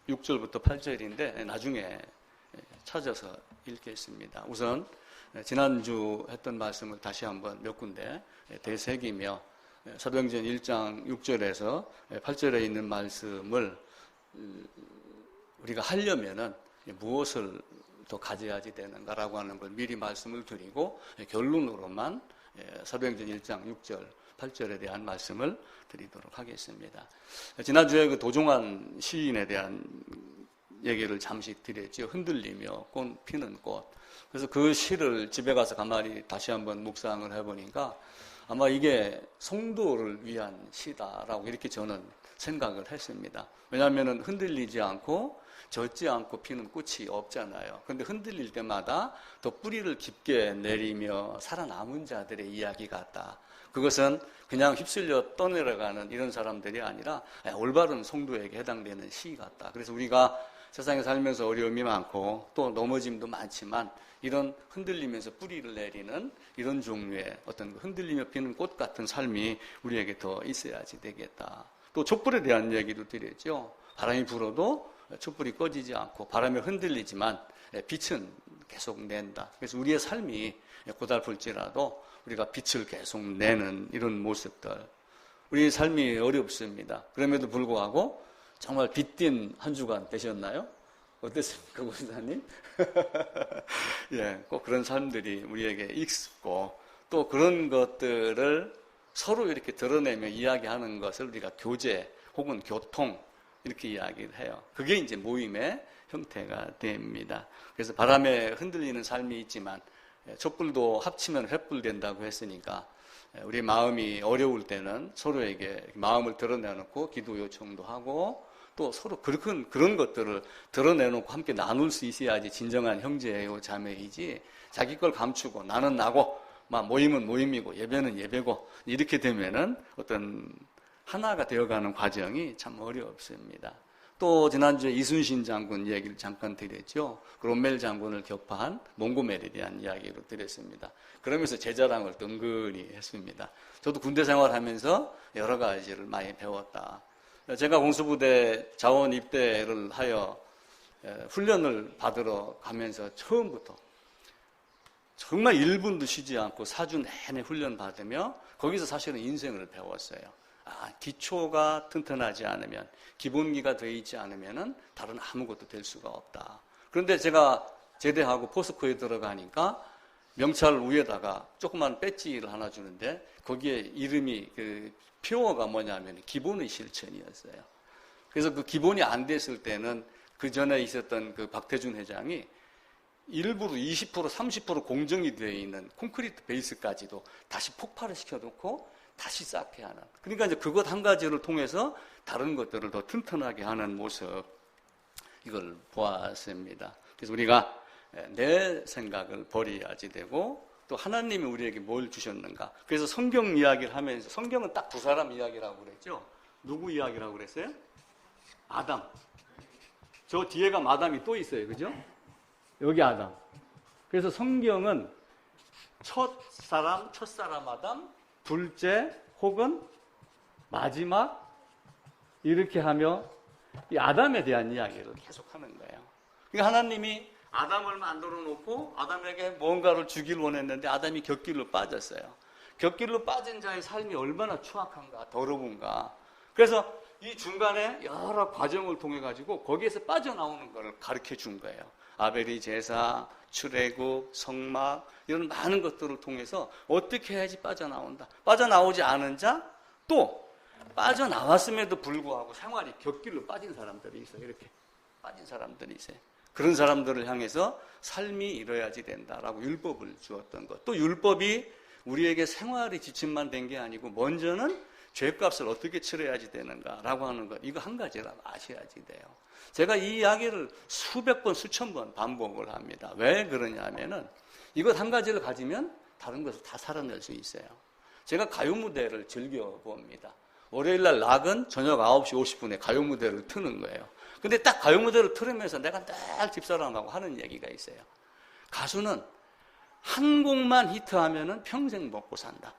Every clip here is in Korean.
6절부터 8절인데 나중에 찾아서 읽겠습니다. 우선 지난주 했던 말씀을 다시 한번 몇 군데 되새기며 사도행전 1장 6절에서 8절에 있는 말씀을 우리가 하려면은 무엇을 더 가져야지 되는가라고 하는 걸 미리 말씀을 드리고 결론으로만 사도행전 1장 6절 8절에 대한 말씀을 드리도록 하겠습니다. 지난주에 그 도종환 시인에 대한 얘기를 잠시 드렸죠. 흔들리며 꽃 피는 꽃. 그래서 그 시를 집에 가서 가만히 다시 한번 묵상을 해보니까 아마 이게 성도를 위한 시다라고 이렇게 저는 생각을 했습니다. 왜냐하면 흔들리지 않고 젖지 않고 피는 꽃이 없잖아요. 그런데 흔들릴 때마다 더 뿌리를 깊게 내리며 살아남은 자들의 이야기 같다. 그것은 그냥 휩쓸려 떠내려가는 이런 사람들이 아니라 올바른 성도에게 해당되는 시 같다. 그래서 우리가 세상에 살면서 어려움이 많고 또 넘어짐도 많지만 이런 흔들리면서 뿌리를 내리는 이런 종류의 어떤 흔들리며 피는 꽃 같은 삶이 우리에게 더 있어야지 되겠다. 또 촛불에 대한 얘기도 드렸죠. 바람이 불어도 촛불이 꺼지지 않고 바람에 흔들리지만 빛은 계속 낸다. 그래서 우리의 삶이 고달플지라도 우리가 빛을 계속 내는 이런 모습들. 우리의 삶이 어렵습니다. 그럼에도 불구하고 정말 빛띤 한 주간 되셨나요? 어땠습니까, 목사님? 예, 꼭 그런 삶들이 우리에게 익숙고 또 그런 것들을 서로 이렇게 드러내며 이야기하는 것을 우리가 교제 혹은 교통 이렇게 이야기를 해요. 그게 이제 모임의 형태가 됩니다. 그래서 바람에 흔들리는 삶이 있지만 촛불도 합치면 횃불 된다고 했으니까 우리 마음이 어려울 때는 서로에게 마음을 드러내놓고 기도 요청도 하고 또 서로 그런 것들을 드러내놓고 함께 나눌 수 있어야지 진정한 형제요 자매이지 자기 걸 감추고 나는 나고 막 모임은 모임이고 예배는 예배고 이렇게 되면은 어떤 하나가 되어가는 과정이 참 어렵습니다. 또 지난주에 이순신 장군 얘기를 잠깐 드렸죠. 롬멜 장군을 격파한 몽고멜에 대한 이야기를 드렸습니다. 그러면서 제 자랑을 든근히 했습니다. 저도 군대 생활하면서 여러 가지를 많이 배웠다. 제가 공수부대 자원 입대를 하여 훈련을 받으러 가면서 처음부터 정말 1분도 쉬지 않고 4주 내내 훈련 받으며 거기서 사실은 인생을 배웠어요. 기초가 튼튼하지 않으면 기본기가 되어 있지 않으면 다른 아무것도 될 수가 없다. 그런데 제가 제대하고 포스코에 들어가니까 명찰 위에다가 조그만 배지를 하나 주는데 거기에 이름이 표어가 뭐냐면 기본의 실천이었어요. 그래서 그 기본이 안 됐을 때는 그 전에 있었던 그 박태준 회장이 일부러 20% 30% 공정이 되어 있는 콘크리트 베이스까지도 다시 폭발을 시켜놓고 다시 쌓게 하는. 그러니까 이제 그것 한 가지를 통해서 다른 것들을 더 튼튼하게 하는 모습, 이걸 보았습니다. 그래서 우리가 내 생각을 버려야지 되고 또 하나님이 우리에게 뭘 주셨는가. 그래서 성경 이야기를 하면서 성경은 딱 두 사람 이야기라고 그랬죠. 누구 이야기라고 그랬어요? 아담. 저 뒤에가 마담이 또 있어요. 그죠? 여기 아담. 그래서 성경은 첫사람 아담, 둘째 혹은 마지막 이렇게 하며 이 아담에 대한 이야기를 계속 하는 거예요. 그러니까 하나님이 아담을 만들어 놓고 아담에게 뭔가를 주길 원했는데 아담이 곁길로 빠졌어요. 곁길로 빠진 자의 삶이 얼마나 추악한가, 더러운가. 그래서 이 중간에 여러 과정을 통해 가지고 거기에서 빠져나오는 것을 가르쳐 준 거예요. 아벨이 제사, 출애굽, 성막 이런 많은 것들을 통해서 어떻게 해야지 빠져나온다. 빠져나오지 않은 자, 또 빠져나왔음에도 불구하고 생활이 곁길로 빠진 사람들이 있어요. 이렇게 빠진 사람들이 있어요. 그런 사람들을 향해서 삶이 이뤄야지 된다라고 율법을 주었던 것. 또 율법이 우리에게 생활의 지침만 된 게 아니고 먼저는 죄값을 어떻게 치러야지 되는가라고 하는 것. 이거 한 가지라도 아셔야지 돼요. 제가 이 이야기를 수백 번, 수천 번 반복을 합니다. 왜 그러냐 하면은 이것 한 가지를 가지면 다른 것을 다 살아낼 수 있어요. 제가 가요 무대를 즐겨봅니다. 월요일날 락은 저녁 9시 50분에 가요 무대를 트는 거예요. 근데 딱 가요 무대를 틀으면서 내가 늘 집사람하고 하는 얘기가 있어요. 가수는 한 곡만 히트하면은 평생 먹고 산다.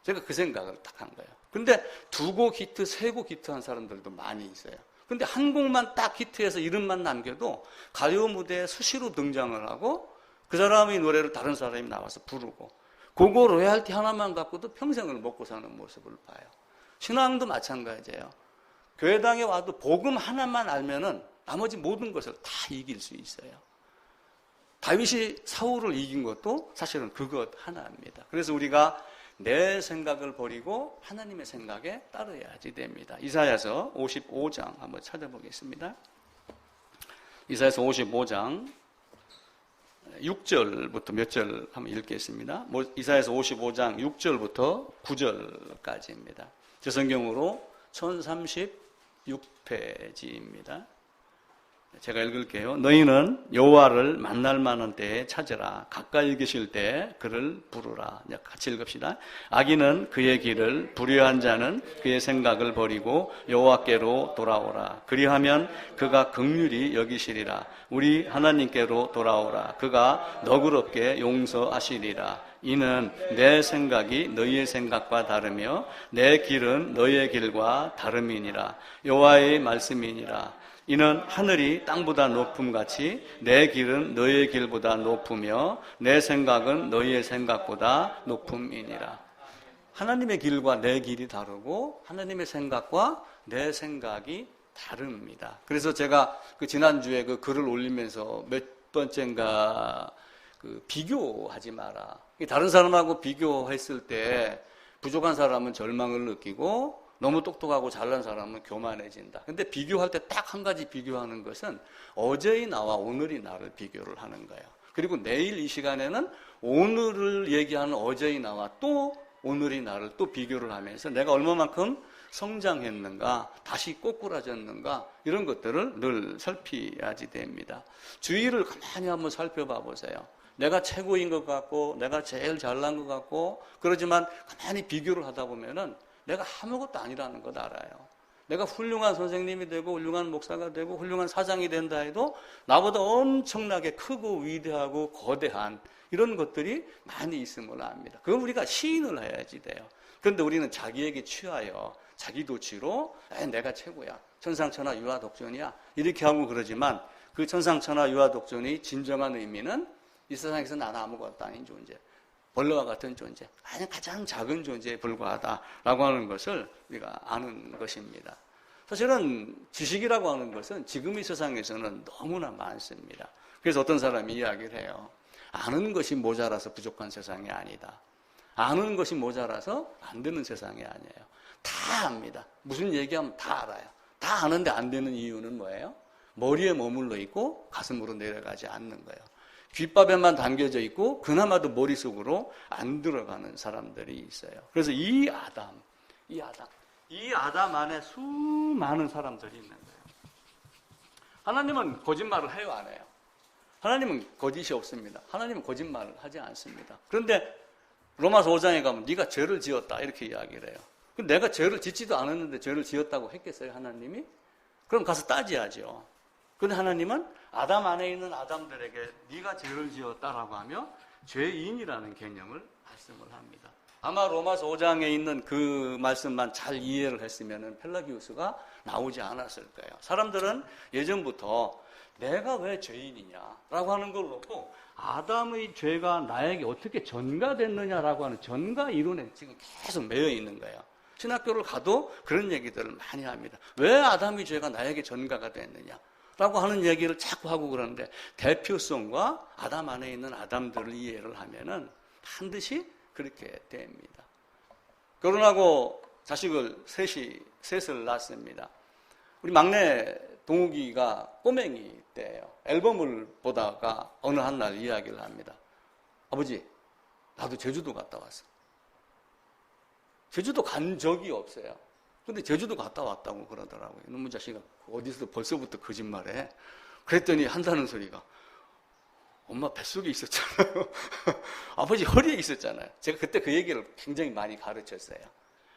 제가 그 생각을 딱 한 거예요. 근데 두 곡 히트, 세 곡 히트한 사람들도 많이 있어요. 근데 한 곡만 딱 히트해서 이름만 남겨도 가요 무대에 수시로 등장을 하고 그 사람의 노래를 다른 사람이 나와서 부르고 그거 로얄티 하나만 갖고도 평생을 먹고 사는 모습을 봐요. 신앙도 마찬가지예요. 교회당에 와도 복음 하나만 알면은 나머지 모든 것을 다 이길 수 있어요. 다윗이 사울을 이긴 것도 사실은 그것 하나입니다. 그래서 우리가 내 생각을 버리고 하나님의 생각에 따라야지 됩니다. 이사야서 55장 한번 찾아보겠습니다. 이사야서 55장 6절부터 몇 절 한번 읽겠습니다. 이사야서 55장 6절부터 9절까지입니다. 제 성경으로 1036페이지입니다. 제가 읽을게요. 너희는 여호와를 만날 만한 때에 찾으라. 가까이 계실 때 그를 부르라. 같이 읽읍시다. 악인은 그의 길을, 불의한 자는 그의 생각을 버리고 여호와께로 돌아오라. 그리하면 그가 긍휼히 여기시리라. 우리 하나님께로 돌아오라. 그가 너그럽게 용서하시리라. 이는 내 생각이 너희의 생각과 다르며 내 길은 너희의 길과 다름이니라. 여호와의 말씀이니라. 이는 하늘이 땅보다 높음같이 내 길은 너희의 길보다 높으며 내 생각은 너희의 생각보다 높음이니라. 하나님의 길과 내 길이 다르고 하나님의 생각과 내 생각이 다릅니다. 그래서 제가 지난주에 그 글을 올리면서 몇 번째인가 비교하지 마라. 다른 사람하고 비교했을 때 부족한 사람은 절망을 느끼고 너무 똑똑하고 잘난 사람은 교만해진다. 근데 비교할 때 딱 한 가지 비교하는 것은 어제의 나와 오늘의 나를 비교를 하는 거예요. 그리고 내일 이 시간에는 오늘을 얘기하는 어제의 나와 또 오늘의 나를 또 비교를 하면서 내가 얼마만큼 성장했는가, 다시 꼬꾸라졌는가 이런 것들을 늘 살펴야지 됩니다. 주위를 가만히 한번 살펴봐 보세요. 내가 최고인 것 같고 내가 제일 잘난 것 같고 그러지만 가만히 비교를 하다 보면은 내가 아무것도 아니라는 것 알아요. 내가 훌륭한 선생님이 되고 훌륭한 목사가 되고 훌륭한 사장이 된다 해도 나보다 엄청나게 크고 위대하고 거대한 이런 것들이 많이 있음을 압니다. 그건 우리가 시인을 해야지 돼요. 그런데 우리는 자기에게 취하여 자기도취로 내가 최고야. 천상천하 유아독존이야. 이렇게 하고 그러지만 그 천상천하 유아독존의 진정한 의미는 이 세상에서 나는 아무것도 아닌 존재. 벌레와 같은 존재, 아니 가장 작은 존재에 불과하다라고 하는 것을 우리가 아는 것입니다. 사실은 지식이라고 하는 것은 지금 이 세상에서는 너무나 많습니다. 그래서 어떤 사람이 이야기를 해요. 아는 것이 모자라서 부족한 세상이 아니다. 아는 것이 모자라서 안 되는 세상이 아니에요. 다 압니다. 무슨 얘기하면 다 알아요. 다 아는데 안 되는 이유는 뭐예요? 머리에 머물러 있고 가슴으로 내려가지 않는 거예요. 귓밥에만 담겨져 있고 그나마도 머릿속으로 안 들어가는 사람들이 있어요. 그래서 이 아담 안에 수많은 사람들이 있는 거예요. 하나님은 거짓말을 해요, 안 해요? 하나님은 거짓이 없습니다. 하나님은 거짓말을 하지 않습니다. 그런데 로마서 5장에 가면 네가 죄를 지었다 이렇게 이야기를 해요. 내가 죄를 짓지도 않았는데 죄를 지었다고 했겠어요, 하나님이? 그럼 가서 따져야죠. 그런데 하나님은 아담 안에 있는 아담들에게 네가 죄를 지었다라고 하며 죄인이라는 개념을 말씀을 합니다. 아마 로마서 5장에 있는 그 말씀만 잘 이해를 했으면 펠라기우스가 나오지 않았을 거예요. 사람들은 예전부터 내가 왜 죄인이냐라고 하는 걸 놓고 아담의 죄가 나에게 어떻게 전가됐느냐라고 하는 전가 이론에 지금 계속 매여 있는 거예요. 신학교를 가도 그런 얘기들을 많이 합니다. 왜 아담의 죄가 나에게 전가가 됐느냐? 라고 하는 얘기를 자꾸 하고 그러는데 대표성과 아담 안에 있는 아담들을 이해를 하면은 반드시 그렇게 됩니다. 결혼하고 자식을 셋을 낳습니다. 우리 막내 동욱이가 꼬맹이 때예요. 앨범을 보다가 어느 한 날 이야기를 합니다. 아버지, 나도 제주도 갔다 왔어. 제주도 간 적이 없어요. 근데 제주도 갔다 왔다고 그러더라고요. 이놈의 자식아, 어디서 벌써부터 거짓말해? 그랬더니 한다는 소리가 엄마 뱃속에 있었잖아요. 아버지 허리에 있었잖아요. 제가 그때 그 얘기를 굉장히 많이 가르쳤어요.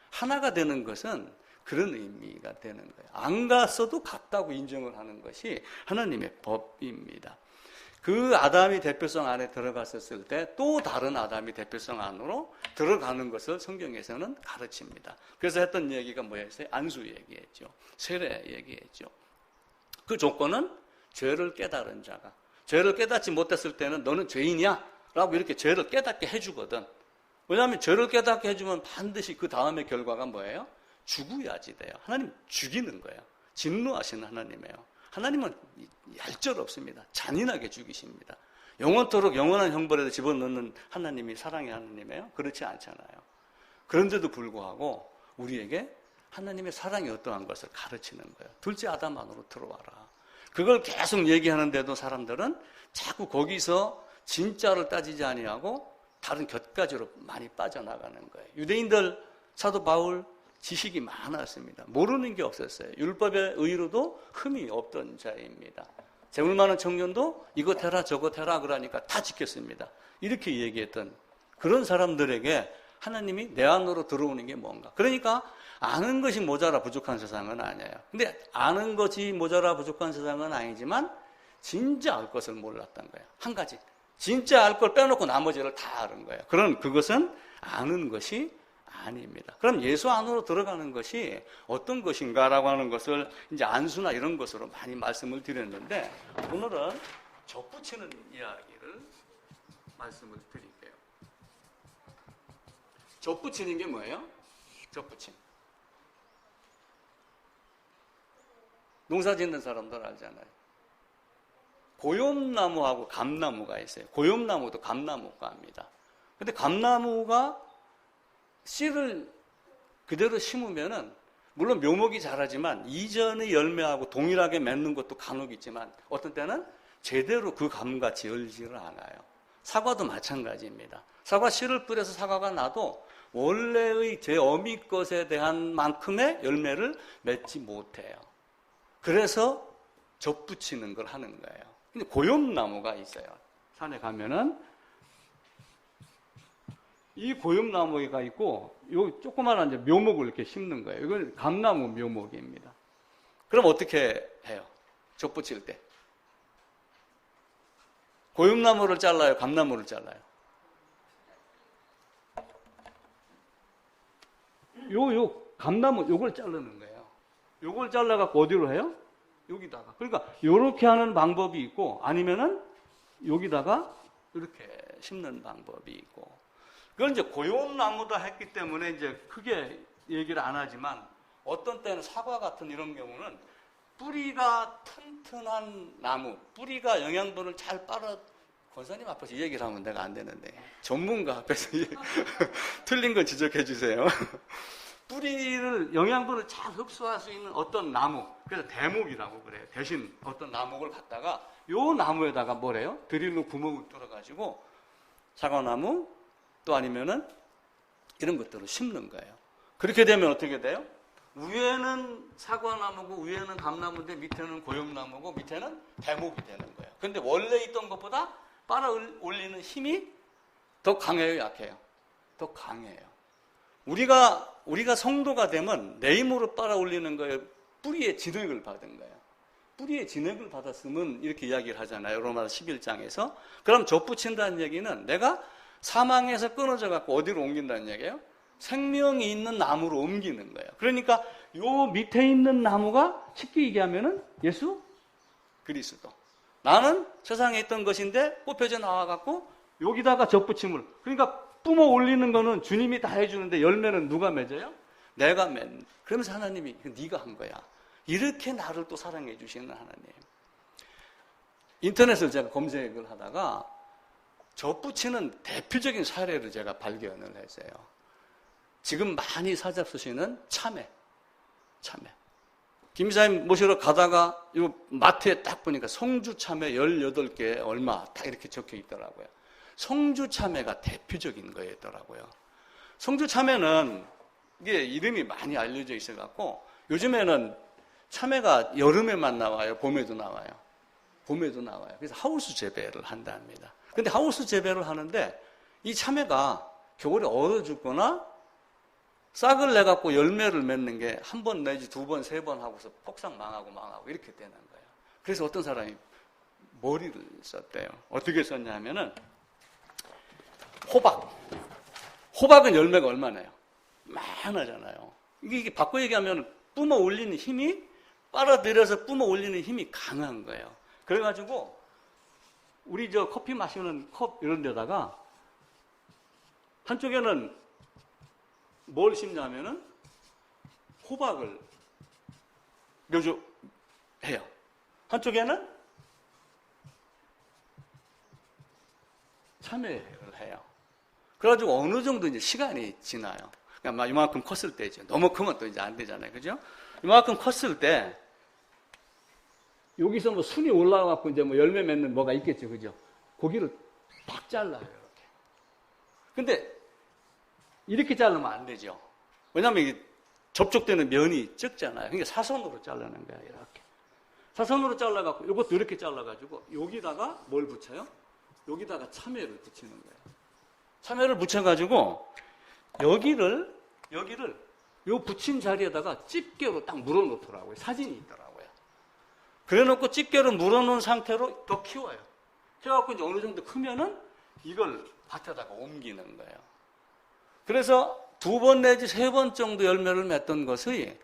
하나가 되는 것은 그런 의미가 되는 거예요. 안 갔어도 갔다고 인정을 하는 것이 하나님의 법입니다. 그 아담이 대표성 안에 들어갔었을 때 또 다른 아담이 대표성 안으로 들어가는 것을 성경에서는 가르칩니다. 그래서 했던 얘기가 뭐였어요? 안수 얘기했죠. 세례 얘기했죠. 그 조건은 죄를 깨달은 자가. 죄를 깨닫지 못했을 때는 너는 죄인이야 라고 이렇게 죄를 깨닫게 해주거든. 왜냐하면 죄를 깨닫게 해주면 반드시 그 다음의 결과가 뭐예요? 죽어야지 돼요. 하나님 죽이는 거예요. 진노하시는 하나님이에요. 하나님은 얄짤없습니다. 잔인하게 죽이십니다. 영원토록 영원한 형벌에 집어넣는 하나님이 사랑의 하나님이에요? 그렇지 않잖아요. 그런데도 불구하고 우리에게 하나님의 사랑이 어떠한 것을 가르치는 거예요. 둘째 아담 안으로 들어와라. 그걸 계속 얘기하는데도 사람들은 자꾸 거기서 진짜를 따지지 아니하고 다른 곁가지로 많이 빠져나가는 거예요. 유대인들 사도 바울 지식이 많았습니다. 모르는 게 없었어요. 율법의 의로도 흠이 없던 자입니다. 재물 많은 청년도 이것 해라 저것 해라 그러니까 다 지켰습니다. 이렇게 얘기했던 그런 사람들에게 하나님이 내 안으로 들어오는 게 뭔가. 그러니까 아는 것이 모자라 부족한 세상은 아니에요. 근데 아는 것이 모자라 부족한 세상은 아니지만 진짜 알 것을 몰랐던 거예요. 한 가지. 진짜 알 걸 빼놓고 나머지를 다 아는 거예요. 그런 그것은 아는 것이 아닙니다. 그럼 예수 안으로 들어가는 것이 어떤 것인가라고 하는 것을 이제 안수나 이런 것으로 많이 말씀을 드렸는데 오늘은 접붙이는 이야기를 말씀을 드릴게요. 접붙이는 게 뭐예요? 접붙임. 농사 짓는 사람들 알잖아요. 고염나무하고 감나무가 있어요. 고염나무도 감나무가 합니다. 근데 감나무가 씨를 그대로 심으면은 물론 묘목이 자라지만 이전의 열매하고 동일하게 맺는 것도 간혹 있지만 어떤 때는 제대로 그 감같이 열지를 않아요. 사과도 마찬가지입니다. 사과 씨를 뿌려서 사과가 나도 원래의 제 어미 것에 대한 만큼의 열매를 맺지 못해요. 그래서 접붙이는 걸 하는 거예요. 근데 고염나무가 있어요. 산에 가면은 이 고염나무가 있고 요 조그마한 이제 묘목을 이렇게 심는 거예요. 이건 감나무 묘목입니다. 그럼 어떻게 해요? 접붙일 때 고염나무를 잘라요? 감나무를 잘라요? 요 감나무 요걸 자르는 거예요. 요걸 잘라갖고 어디로 해요? 여기다가. 그러니까 요렇게 하는 방법이 있고 아니면은 여기다가 이렇게 심는 방법이 있고. 그건 이제 고염나무다 했기 때문에 이제 크게 얘기를 안 하지만 어떤 때는 사과 같은 이런 경우는 뿌리가 튼튼한 나무, 뿌리가 영양분을 잘 빨아 권사님 앞에서 이 얘기를 하면 내가 안 되는데 전문가 앞에서 틀린 건 지적해 주세요. 뿌리를 영양분을 잘 흡수할 수 있는 어떤 나무, 그래서 대목이라고 그래요. 대신 어떤 나목을 갖다가 요 나무에다가 뭐래요? 드릴로 구멍을 뚫어가지고 사과나무 또 아니면은 이런 것들을 심는 거예요. 그렇게 되면 어떻게 돼요? 위에는 사과나무고 위에는 감나무인데 밑에는 고염나무고 밑에는 대목이 되는 거예요. 근데 원래 있던 것보다 빨아 올리는 힘이 더 강해요, 약해요? 더 강해요. 우리가 성도가 되면 내 힘으로 빨아 올리는 거예요? 뿌리의 진흙을 받은 거예요. 뿌리의 진흙을 받았으면 이렇게 이야기를 하잖아요. 로마서 11장에서. 그럼 접붙인다는 얘기는 내가 사망에서 끊어져 갖고 어디로 옮긴다는 얘기예요? 생명이 있는 나무로 옮기는 거예요. 그러니까 요 밑에 있는 나무가 쉽게 얘기하면은 예수 그리스도. 나는 세상에 있던 것인데 뽑혀져 나와 갖고 여기다가 접붙임을. 그러니까 뿜어 올리는 거는 주님이 다 해주는데 열매는 누가 맺어요? 내가 맺는. 그러면서 하나님이 네가 한 거야. 이렇게 나를 또 사랑해 주시는 하나님. 인터넷을 제가 검색을 하다가 접붙이는 대표적인 사례를 제가 발견을 했어요. 지금 많이 사잡수시는 참외. 김사님 모시러 가다가 이 마트에 딱 보니까 성주 참외 18개 얼마 딱 이렇게 적혀 있더라고요. 성주 참외가 대표적인 거였더라고요. 성주 참외는 이게 이름이 많이 알려져 있어갖고 요즘에는 참외가 여름에만 나와요? 봄에도 나와요? 봄에도 나와요. 그래서 하우스 재배를 한답니다. 근데 하우스 재배를 하는데 이 참외가 겨울에 얼어 죽거나 싹을 내갖고 열매를 맺는 게 한 번 내지 두 번, 세 번 하고서 폭삭 망하고 이렇게 되는 거예요. 그래서 어떤 사람이 머리를 썼대요. 어떻게 썼냐면은 호박은 열매가 얼마나요? 많아잖아요. 이게 바꿔 얘기하면 뿜어 올리는 힘이 빨아들여서 뿜어 올리는 힘이 강한 거예요. 그래가지고 우리 저 커피 마시는 컵 이런 데다가 한쪽에는 뭘 심냐면은 호박을 묘조해요. 한쪽에는 참외를 해요. 그래가지고 어느 정도 이제 시간이 지나요. 그러니까 이만큼 컸을 때죠. 너무 크면 또 이제 안 되잖아요. 그죠? 이만큼 컸을 때 여기서 뭐 순이 올라와갖고 이제 뭐 열매 맺는 뭐가 있겠죠. 그죠? 고기를 딱 잘라요. 이렇게. 근데 이렇게 자르면 안 되죠. 왜냐면 이게 접촉되는 면이 적잖아요. 그러니까 사선으로 자르는 거야. 이렇게. 사선으로 잘라갖고 이것도 이렇게 잘라가지고 여기다가 뭘 붙여요? 여기다가 참외를 붙이는 거예요. 참외를 붙여가지고 여기를 요 붙인 자리에다가 집게로 딱 물어놓더라고요. 사진이 있더라고요. 그래놓고 집게로 물어놓은 상태로 더 키워요. 키워갖고 이제 어느 정도 크면은 이걸 밭에다가 옮기는 거예요. 그래서 2번 내지 3번 정도 열매를 맺던 것이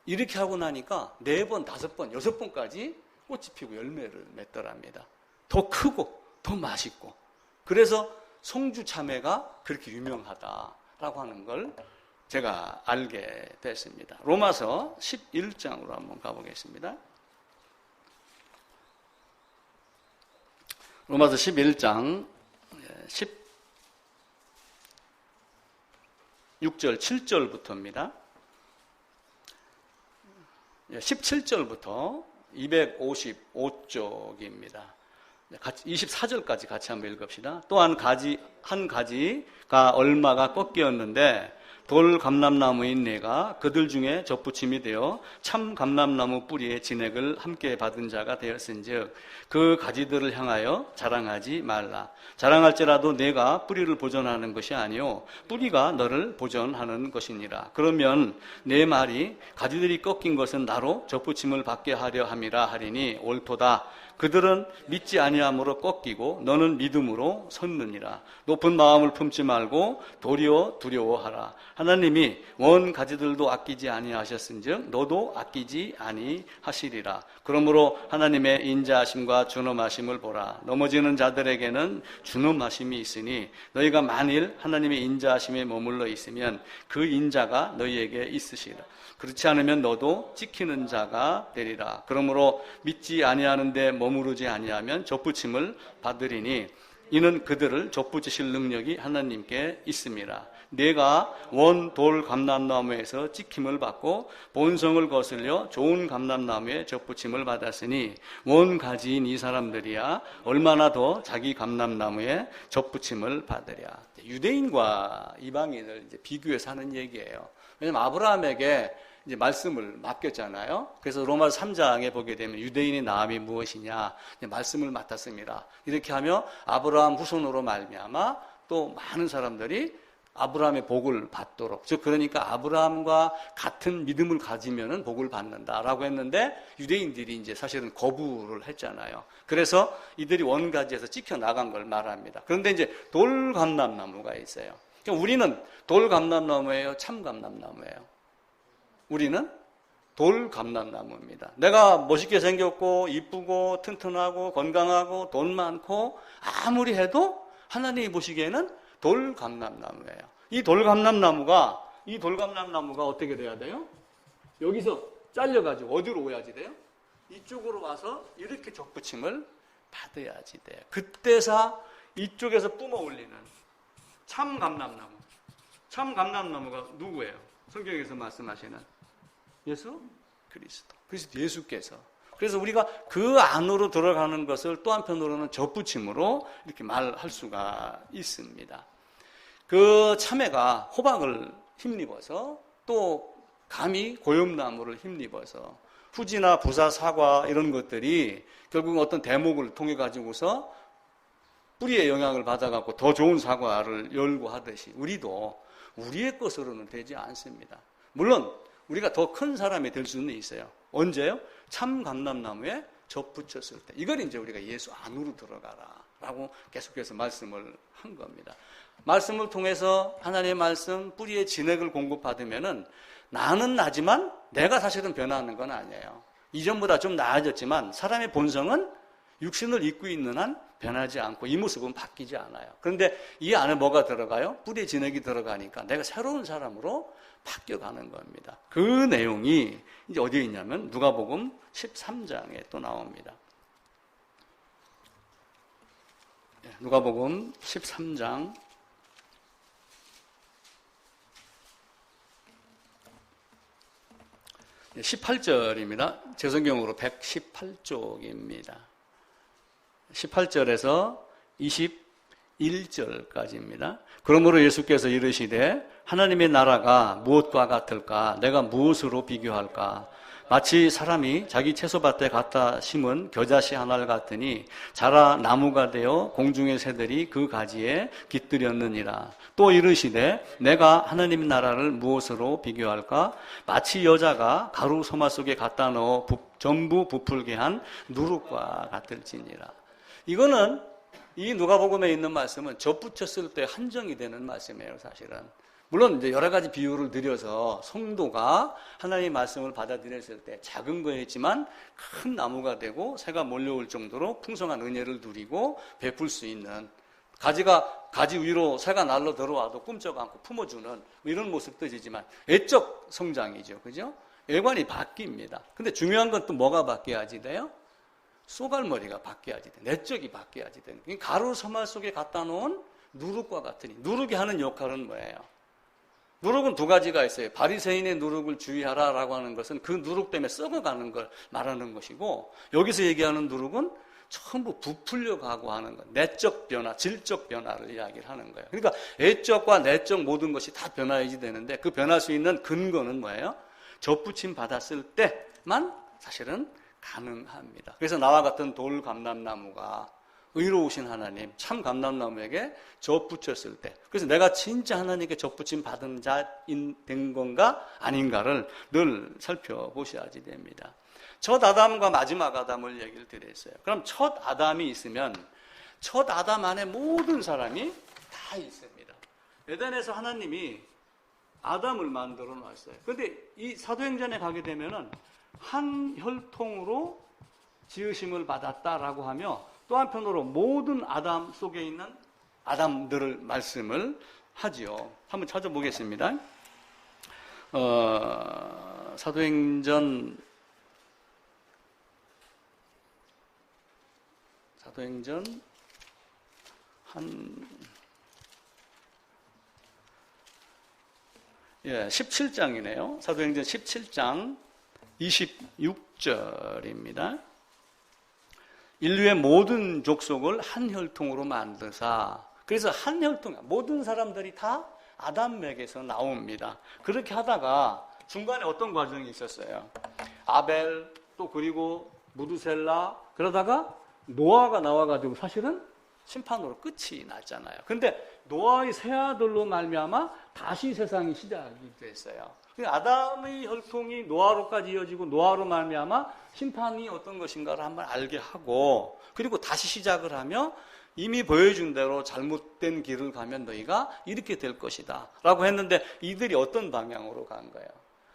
이렇게 하고 나니까 4번, 5번, 6번까지 꽃이 피고 열매를 맺더랍니다. 더 크고 더 맛있고. 그래서 송주 참외가 그렇게 유명하다라고 하는 걸 제가 알게 됐습니다. 로마서 11장으로 한번 가보겠습니다. 로마서 11장 16절, 7절부터입니다. 17절부터 255쪽입니다. 24절까지 같이 한번 읽읍시다. 또한 한 가지가 얼마가 꺾였는데 돌 감람나무인 내가 그들 중에 접붙임이 되어 참 감람나무 뿌리의 진액을 함께 받은 자가 되었은즉 그 가지들을 향하여 자랑하지 말라. 자랑할지라도 내가 뿌리를 보존하는 것이 아니요 뿌리가 너를 보존하는 것이니라. 그러면 내 말이 가지들이 꺾인 것은 나로 접붙임을 받게 하려 함이라 하리니 옳도다. 그들은 믿지 아니함으로 꺾이고 너는 믿음으로 섰느니라. 높은 마음을 품지 말고 도리어 두려워하라. 하나님이 원 가지들도 아끼지 아니하셨은즉 너도 아끼지 아니하시리라. 그러므로 하나님의 인자하심과 준엄하심을 보라. 넘어지는 자들에게는 준엄하심이 있으니 너희가 만일 하나님의 인자하심에 머물러 있으면 그 인자가 너희에게 있으시리라. 그렇지 않으면 너도 찍히는 자가 되리라. 그러므로 믿지 아니하는데 머무르지 아니하면 접붙임을 받으리니 이는 그들을 접붙이실 능력이 하나님께 있습니다. 내가 원 돌 감람나무에서 찍힘을 받고 본성을 거슬려 좋은 감람나무에 접붙임을 받았으니 원 가지인 이 사람들이야 얼마나 더 자기 감람나무에 접붙임을 받으랴. 유대인과 이방인을 이제 비교해서 하는 얘기예요. 왜냐하면 아브라함에게 이제 말씀을 맡겼잖아요. 그래서 로마서 3장에 보게 되면 유대인의 나음이 무엇이냐 말씀을 맡았습니다. 이렇게 하며 아브라함 후손으로 말미암아 또 많은 사람들이 아브라함의 복을 받도록, 즉 그러니까 아브라함과 같은 믿음을 가지면은 복을 받는다라고 했는데 유대인들이 이제 사실은 거부를 했잖아요. 그래서 이들이 원가지에서 찍혀 나간 걸 말합니다. 그런데 이제 돌감람나무가 있어요. 그러니까 우리는 돌감람나무예요, 참감람나무예요? 우리는 돌감람나무입니다. 내가 멋있게 생겼고 이쁘고 튼튼하고 건강하고 돈 많고 아무리 해도 하나님이 보시기에는 돌감람나무예요. 이 돌감람나무가 어떻게 돼야 돼요? 여기서 잘려가지고 어디로 오야지 돼요? 이쪽으로 와서 이렇게 접붙임을 받아야지 돼요. 그때서 이쪽에서 뿜어 올리는 참감람나무. 참감람나무가 누구예요? 성경에서 말씀하시는 예수 그리스도. 그리스도 예수께서. 그래서 우리가 그 안으로 들어가는 것을 또 한편으로는 접붙임으로 이렇게 말할 수가 있습니다. 그 참외가 호박을 힘입어서 또 감이 고염나무를 힘입어서 후지나 부사, 사과 이런 것들이 결국 어떤 대목을 통해 가지고서 뿌리의 영향을 받아갖고 더 좋은 사과를 열고 하듯이 우리도 우리의 것으로는 되지 않습니다. 물론 우리가 더 큰 사람이 될 수는 있어요. 언제요? 참 감람나무에 접붙였을 때. 이걸 이제 우리가 예수 안으로 들어가라라고 계속해서 말씀을 한 겁니다. 말씀을 통해서 하나님의 말씀 뿌리의 진액을 공급받으면은 나는 나지만 내가 사실은 변하는 건 아니에요. 이전보다 좀 나아졌지만 사람의 본성은 육신을 입고 있는 한 변하지 않고 이 모습은 바뀌지 않아요. 그런데 이 안에 뭐가 들어가요? 뿌리 진액이 들어가니까 내가 새로운 사람으로 바뀌어가는 겁니다. 그 내용이 이제 어디에 있냐면 누가복음 13장에 또 나옵니다. 누가복음 13장 18절입니다. 제 성경으로 118쪽입니다. 18절에서 21절까지입니다. 그러므로 예수께서 이르시되 하나님의 나라가 무엇과 같을까? 내가 무엇으로 비교할까? 마치 사람이 자기 채소밭에 갖다 심은 겨자씨 하나를 같으니 자라 나무가 되어 공중의 새들이 그 가지에 깃들였느니라. 또 이르시되 내가 하나님의 나라를 무엇으로 비교할까? 마치 여자가 가루 소마 속에 갖다 넣어 전부 부풀게 한 누룩과 같을지니라. 이거는 이 누가복음에 있는 말씀은 접붙였을 때 한정이 되는 말씀이에요, 사실은. 물론 이제 여러 가지 비유를 드려서 성도가 하나님의 말씀을 받아들였을 때 작은 거였지만 큰 나무가 되고 새가 몰려올 정도로 풍성한 은혜를 누리고 베풀 수 있는, 가지 위로 새가 날로 들어와도 꿈쩍 않고 품어주는 이런 모습들이지만 애적 성장이죠, 그죠? 외관이 바뀝니다. 근데 중요한 건 또 뭐가 바뀌어야지 돼요? 쏘갈머리가 바뀌어야지 돼. 내적이 바뀌어야지 돼. 가루 서말 속에 갖다 놓은 누룩과 같으니, 누룩이 하는 역할은 뭐예요? 누룩은 두 가지가 있어요. 바리새인의 누룩을 주의하라라고 하는 것은 그 누룩 때문에 썩어가는 걸 말하는 것이고, 여기서 얘기하는 누룩은 전부 부풀려 가고 하는 것, 내적 변화, 질적 변화를 이야기를 하는 거예요. 그러니까 애적과 내적 모든 것이 다 변화해야지 되는데 그 변할 수 있는 근거는 뭐예요? 접붙임 받았을 때만 사실은 가능합니다. 그래서 나와 같은 돌 감람나무가 의로우신 하나님, 참 감람나무에게 접붙였을 때, 그래서 내가 진짜 하나님께 접붙임 받은 자인 된 건가 아닌가를 늘 살펴보셔야지 됩니다. 첫 아담과 마지막 아담을 얘기를 드렸어요. 그럼 첫 아담이 있으면 첫 아담 안에 모든 사람이 다 있습니다. 에덴에서 하나님이 아담을 만들어 놨어요. 그런데 이 사도행전에 가게 되면은 한 혈통으로 지으심을 받았다라고 하며 또 한편으로 모든 아담 속에 있는 아담들을 말씀을 하지요. 한번 찾아보겠습니다. 사도행전 17장이네요. 사도행전 17장 26절입니다. 인류의 모든 족속을 한 혈통으로 만드사. 그래서 한 혈통, 모든 사람들이 다 아담에게서 나옵니다. 그렇게 하다가 중간에 어떤 과정이 있었어요? 아벨, 또 그리고 무두셀라, 그러다가 노아가 나와가지고 사실은 심판으로 끝이 났잖아요. 근데 노아의 세 아들로 말미암아 다시 세상이 시작이 됐어요. 아담의 혈통이 노아로까지 이어지고 노아로 말미암아 심판이 어떤 것인가를 한번 알게 하고, 그리고 다시 시작을 하며 이미 보여준 대로 잘못된 길을 가면 너희가 이렇게 될 것이다 라고 했는데 이들이 어떤 방향으로 간 거예요?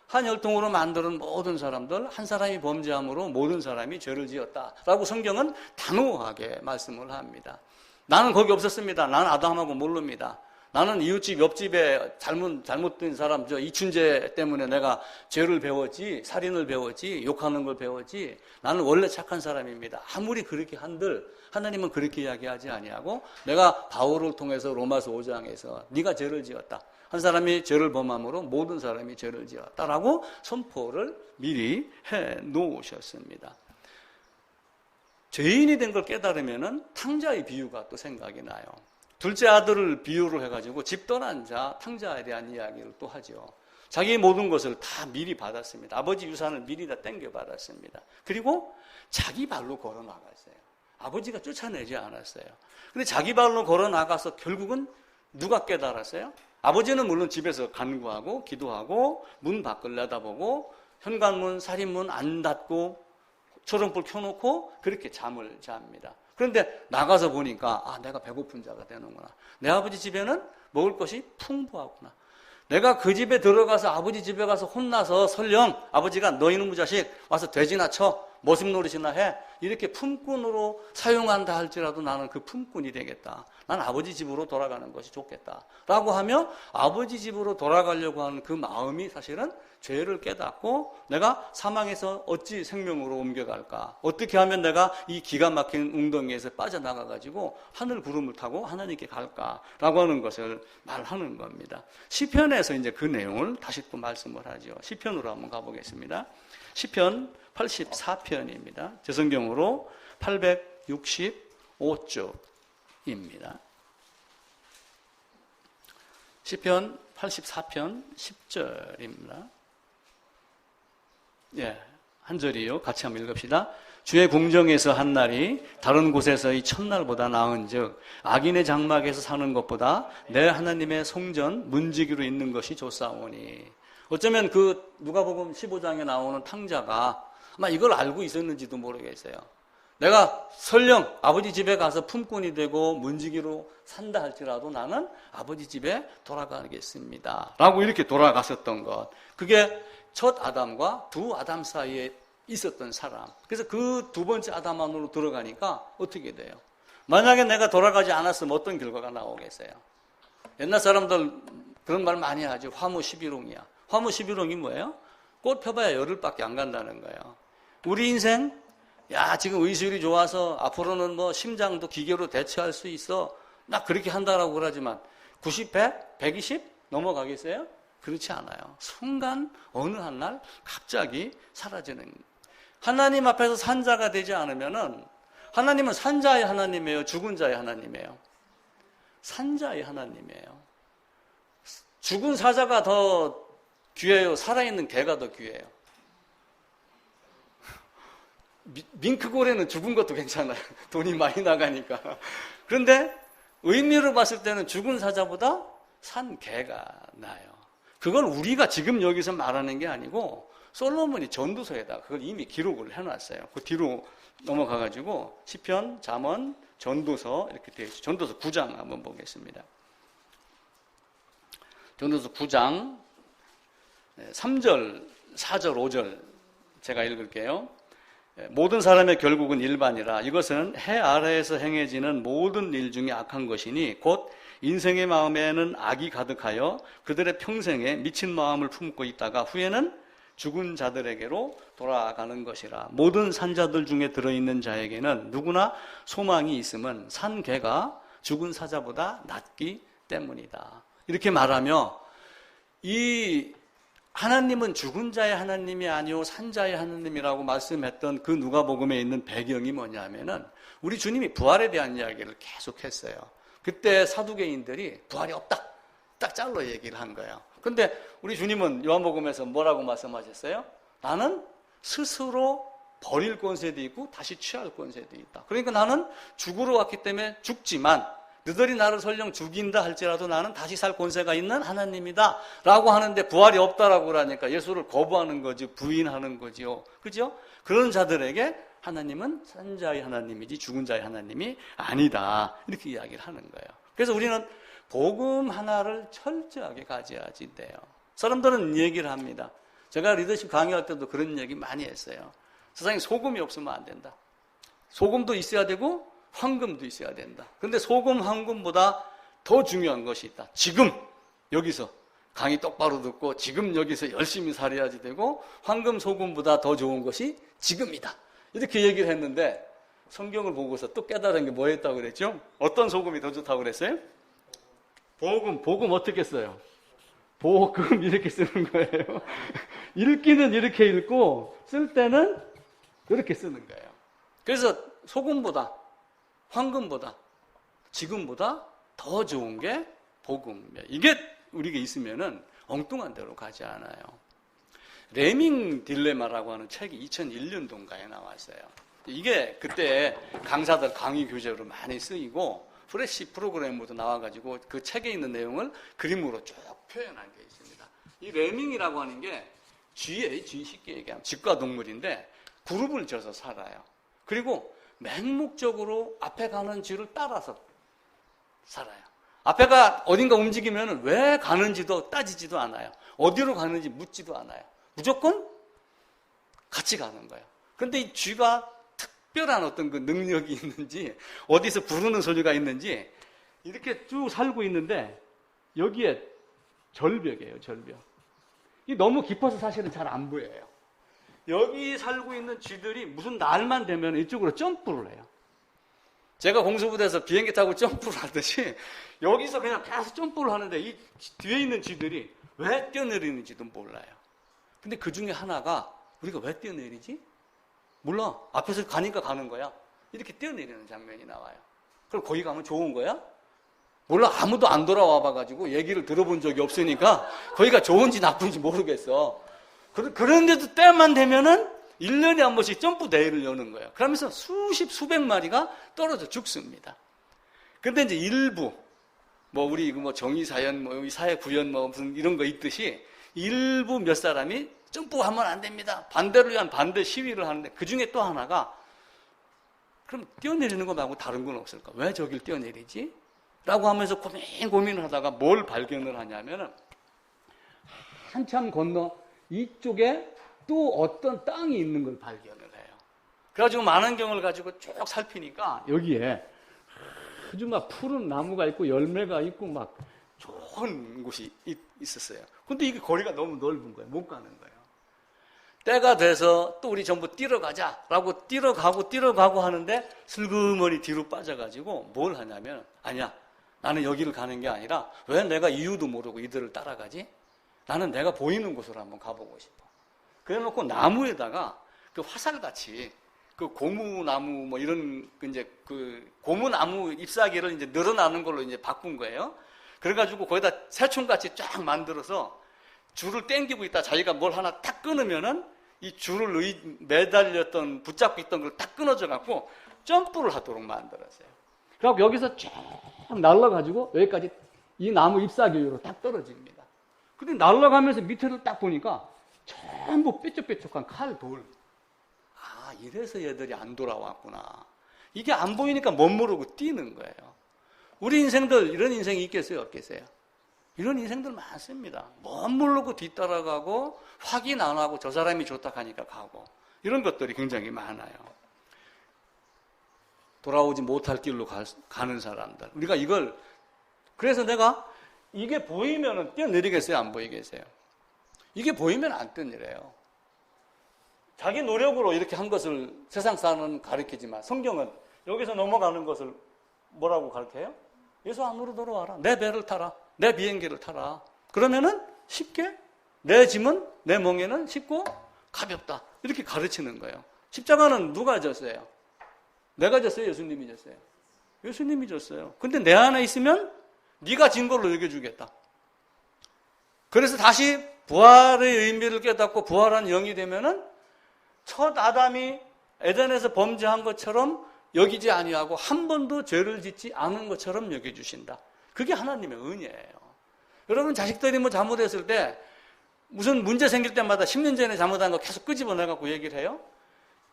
한 혈통으로 만드는 모든 사람들, 한 사람이 범죄함으로 모든 사람이 죄를 지었다라고 성경은 단호하게 말씀을 합니다. 나는 거기 없었습니다. 나는 아담하고 모릅니다. 나는 이웃집 옆집에 잘못된 사람 이춘재 때문에 내가 죄를 배웠지, 살인을 배웠지, 욕하는 걸 배웠지, 나는 원래 착한 사람입니다. 아무리 그렇게 한들 하나님은 그렇게 이야기하지 아니하고, 내가 바울을 통해서 로마서 5장에서 네가 죄를 지었다, 한 사람이 죄를 범함으로 모든 사람이 죄를 지었다라고 선포를 미리 해 놓으셨습니다. 죄인이 된 걸 깨달으면은 탕자의 비유가 또 생각이 나요. 둘째 아들을 비유로 해가지고 집 떠난 자, 탕자에 대한 이야기를 또 하죠. 자기의 모든 것을 다 미리 받았습니다. 아버지 유산을 미리 다 땡겨받았습니다. 그리고 자기 발로 걸어 나갔어요. 아버지가 쫓아내지 않았어요. 근데 자기 발로 걸어 나가서 결국은 누가 깨달았어요? 아버지는 물론 집에서 간구하고 기도하고 문 밖을 내다보고 현관문, 살인문 안 닫고 초롱불 켜놓고 그렇게 잠을 잡니다. 그런데 나가서 보니까 내가 배고픈 자가 되는구나. 내 아버지 집에는 먹을 것이 풍부하구나. 내가 그 집에 들어가서 아버지 집에 가서 혼나서 설령 아버지가 너 이놈의 자식 와서 돼지나 쳐 모습 노릇이나 해 이렇게 품꾼으로 사용한다 할지라도 나는 그 품꾼이 되겠다. 난 아버지 집으로 돌아가는 것이 좋겠다 라고 하며 아버지 집으로 돌아가려고 하는 그 마음이 사실은 죄를 깨닫고 내가 사망에서 어찌 생명으로 옮겨갈까, 어떻게 하면 내가 이 기가 막힌 웅덩이에서 빠져나가가지고 하늘 구름을 타고 하나님께 갈까라고 하는 것을 말하는 겁니다. 시편에서 이제 그 내용을 다시 또 말씀을 하죠. 시편으로 한번 가보겠습니다. 시편 84편입니다. 제 성경으로 865쪽입니다. 시편 84편 10절입니다. 예, 한 절이요. 같이 한번 읽읍시다. 주의 궁정에서 한 날이 다른 곳에서의 첫날보다 나은즉 악인의 장막에서 사는 것보다 내 하나님의 성전 문지기로 있는 것이 좋사오니. 어쩌면 그 누가복음 15장에 나오는 탕자가 아마 이걸 알고 있었는지도 모르겠어요. 내가 설령 아버지 집에 가서 품꾼이 되고 문지기로 산다 할지라도 나는 아버지 집에 돌아가겠습니다 라고 이렇게 돌아갔었던 것. 그게 첫 아담과 두 아담 사이에 있었던 사람. 그래서 그 두 번째 아담 안으로 들어가니까 어떻게 돼요? 만약에 내가 돌아가지 않았으면 어떤 결과가 나오겠어요? 옛날 사람들 그런 말 많이 하죠. 화무 11홍이야. 화무 11홍이 뭐예요? 꽃 펴봐야 열흘밖에 안 간다는 거예요. 우리 인생, 야, 지금 의술이 좋아서 앞으로는 뭐 심장도 기계로 대체할 수 있어. 나 그렇게 한다라고 그러지만 90, 100, 120 넘어가겠어요? 그렇지 않아요. 순간 어느 한 날 갑자기 사라지는. 하나님 앞에서 산자가 되지 않으면은 하나님은 산자의 하나님이에요? 죽은 자의 하나님이에요? 산자의 하나님이에요. 죽은 사자가 더 귀해요? 살아있는 개가 더 귀해요? 밍크고래는 죽은 것도 괜찮아요. 돈이 많이 나가니까. 그런데 의미로 봤을 때는 죽은 사자보다 산 개가 나아요. 그걸 우리가 지금 여기서 말하는 게 아니고 솔로몬이 전도서에다 그걸 이미 기록을 해놨어요. 그 뒤로 넘어가가지고 시편, 잠언, 전도서 이렇게 되어 있죠. 전도서 9장 한번 보겠습니다. 전도서 9장 3절, 4절, 5절 제가 읽을게요. 모든 사람의 결국은 일반이라. 이것은 해 아래에서 행해지는 모든 일 중에 악한 것이니 곧 인생의 마음에는 악이 가득하여 그들의 평생에 미친 마음을 품고 있다가 후에는 죽은 자들에게로 돌아가는 것이라. 모든 산자들 중에 들어있는 자에게는 누구나 소망이 있음은 산 개가 죽은 사자보다 낫기 때문이다. 이렇게 말하며 이 하나님은 죽은 자의 하나님이 아니오 산자의 하나님이라고 말씀했던 그 누가복음에 있는 배경이 뭐냐면은 우리 주님이 부활에 대한 이야기를 계속했어요. 그때 사두개인들이 부활이 없다 딱 잘라 얘기를 한 거예요. 근데 우리 주님은 요한복음에서 뭐라고 말씀하셨어요? 나는 스스로 버릴 권세도 있고 다시 취할 권세도 있다. 그러니까 나는 죽으러 왔기 때문에 죽지만 너희들이 나를 설령 죽인다 할지라도 나는 다시 살 권세가 있는 하나님이다 라고 하는데 부활이 없다라고 그러니까 예수를 거부하는 거지, 부인하는 거지요. 그죠? 그런 자들에게 하나님은 산자의 하나님이지 죽은 자의 하나님이 아니다. 이렇게 이야기를 하는 거예요. 그래서 우리는 복음 하나를 철저하게 가져야지 돼요. 사람들은 얘기를 합니다. 제가 리더십 강의할 때도 그런 얘기 많이 했어요. 세상에 소금이 없으면 안 된다. 소금도 있어야 되고 황금도 있어야 된다. 그런데 소금, 황금보다 더 중요한 것이 있다. 지금 여기서 강의 똑바로 듣고 지금 여기서 열심히 살아야지 되고 황금, 소금보다 더 좋은 것이 지금이다. 이렇게 얘기를 했는데 성경을 보고서 또 깨달은 게 뭐였다고 그랬죠? 어떤 소금이 더 좋다고 그랬어요? 복음 어떻게 써요? 복음 이렇게 쓰는 거예요. 읽기는 이렇게 읽고 쓸 때는 이렇게 쓰는 거예요. 그래서 소금보다 황금보다 지금보다 더 좋은 게 복음이에요. 이게 우리가 있으면은 엉뚱한 데로 가지 않아요. 레밍 딜레마라고 하는 책이 2001년도인가에 나왔어요. 이게 그때 강사들 강의 교재로 많이 쓰이고 프레시 프로그램으로도 나와가지고 그 책에 있는 내용을 그림으로 쭉 표현한 게 있습니다. 이 레밍이라고 하는 게 쥐예요. 쥐 쉽게 얘기하면 쥐과 동물인데 그룹을 져서 살아요. 그리고 맹목적으로 앞에 가는 쥐를 따라서 살아요. 앞에가 어딘가 움직이면 왜 가는지도 따지지도 않아요. 어디로 가는지 묻지도 않아요. 무조건 같이 가는 거예요. 그런데 이 쥐가 특별한 어떤 그 능력이 있는지, 어디서 부르는 소리가 있는지, 이렇게 쭉 살고 있는데, 여기에 절벽이에요, 절벽. 이 너무 깊어서 사실은 잘 안 보여요. 여기 살고 있는 쥐들이 무슨 날만 되면 이쪽으로 점프를 해요. 제가 공수부대에서 비행기 타고 점프를 하듯이 여기서 그냥 계속 점프를 하는데 이 뒤에 있는 쥐들이 왜 뛰어내리는지도 몰라요. 근데 그 중에 하나가 우리가 왜 뛰어내리지? 몰라. 앞에서 가니까 가는 거야. 이렇게 뛰어내리는 장면이 나와요. 그럼 거기 가면 좋은 거야? 몰라. 아무도 안 돌아와 봐가지고 얘기를 들어본 적이 없으니까 거기가 좋은지 나쁜지 모르겠어. 그런데도 때만 되면은 1년에 한 번씩 점프 대회를 여는 거예요. 그러면서 수백 마리가 떨어져 죽습니다. 근데 이제 일부, 우리 정의사연, 사회구현, 무슨 이런 거 있듯이 일부 몇 사람이 점프하면 안 됩니다. 반대를 위한 반대 시위를 하는데 그 중에 또 하나가 그럼 뛰어내리는 거 말고 다른 건 없을까? 왜 저길 뛰어내리지? 라고 하면서 고민을 하다가 뭘 발견을 하냐면은 한참 건너 이쪽에 또 어떤 땅이 있는 걸 발견을 해요. 그래가지고 만원경을 가지고 쭉 살피니까 여기에 아주 막 푸른 나무가 있고 열매가 있고 막 좋은 곳이 있었어요. 근데 이게 거리가 너무 넓은 거예요. 못 가는 거예요. 때가 돼서 또 우리 전부 뛰러 가자라고 뛰러가고 하는데 슬그머니 뒤로 빠져가지고 뭘 하냐면 아니야. 나는 여기를 가는 게 아니라 왜 내가 이유도 모르고 이들을 따라가지? 나는 내가 보이는 곳으로 한번 가보고 싶어. 그래 놓고 나무에다가 그 화살같이 그 고무나무 이런 고무나무 잎사귀를 이제 늘어나는 걸로 이제 바꾼 거예요. 그래가지고 거기다 새총같이 쫙 만들어서 줄을 당기고 있다 자기가 뭘 하나 탁 끊으면은 이 줄을 매달렸던 붙잡고 있던 걸 딱 끊어져 갖고 점프를 하도록 만들었어요. 그리고 여기서 쫙 날아가지고 여기까지 이 나무 잎사귀 위로 딱 떨어집니다. 근데 날아가면서 밑에를 딱 보니까 전부 뾰족뾰족한 칼, 돌. 아, 이래서 얘들이 안 돌아왔구나. 이게 안 보이니까 못 모르고 뛰는 거예요. 우리 인생들 이런 인생이 있겠어요, 없겠어요? 이런 인생들 많습니다. 못 모르고 뒤따라가고 확인 안 하고 저 사람이 좋다 하니까 가고 이런 것들이 굉장히 많아요. 돌아오지 못할 길로 가는 사람들. 우리가 그래서 내가 이게 보이면 뛰어내리겠어요? 안 보이겠어요? 이게 보이면 안 뛰어내려요. 자기 노력으로 이렇게 한 것을 세상 사는 가르치지만 성경은 여기서 넘어가는 것을 뭐라고 가르쳐요? 예수 안으로 돌아와라. 내 배를 타라. 내 비행기를 타라. 그러면은 쉽게 내 짐은 내 멍에는 쉽고 가볍다. 이렇게 가르치는 거예요. 십자가는 누가 졌어요? 내가 졌어요? 예수님이 졌어요? 예수님이 졌어요. 근데 내 안에 있으면 네가 진 걸로 여겨주겠다. 그래서 다시 부활의 의미를 깨닫고 부활한 영이 되면은 첫 아담이 에덴에서 범죄한 것처럼 여기지 아니하고 한 번도 죄를 짓지 않은 것처럼 여겨주신다. 그게 하나님의 은혜예요. 여러분 자식들이 잘못했을 때 무슨 문제 생길 때마다 10년 전에 잘못한 거 계속 끄집어내갖고 얘기를 해요.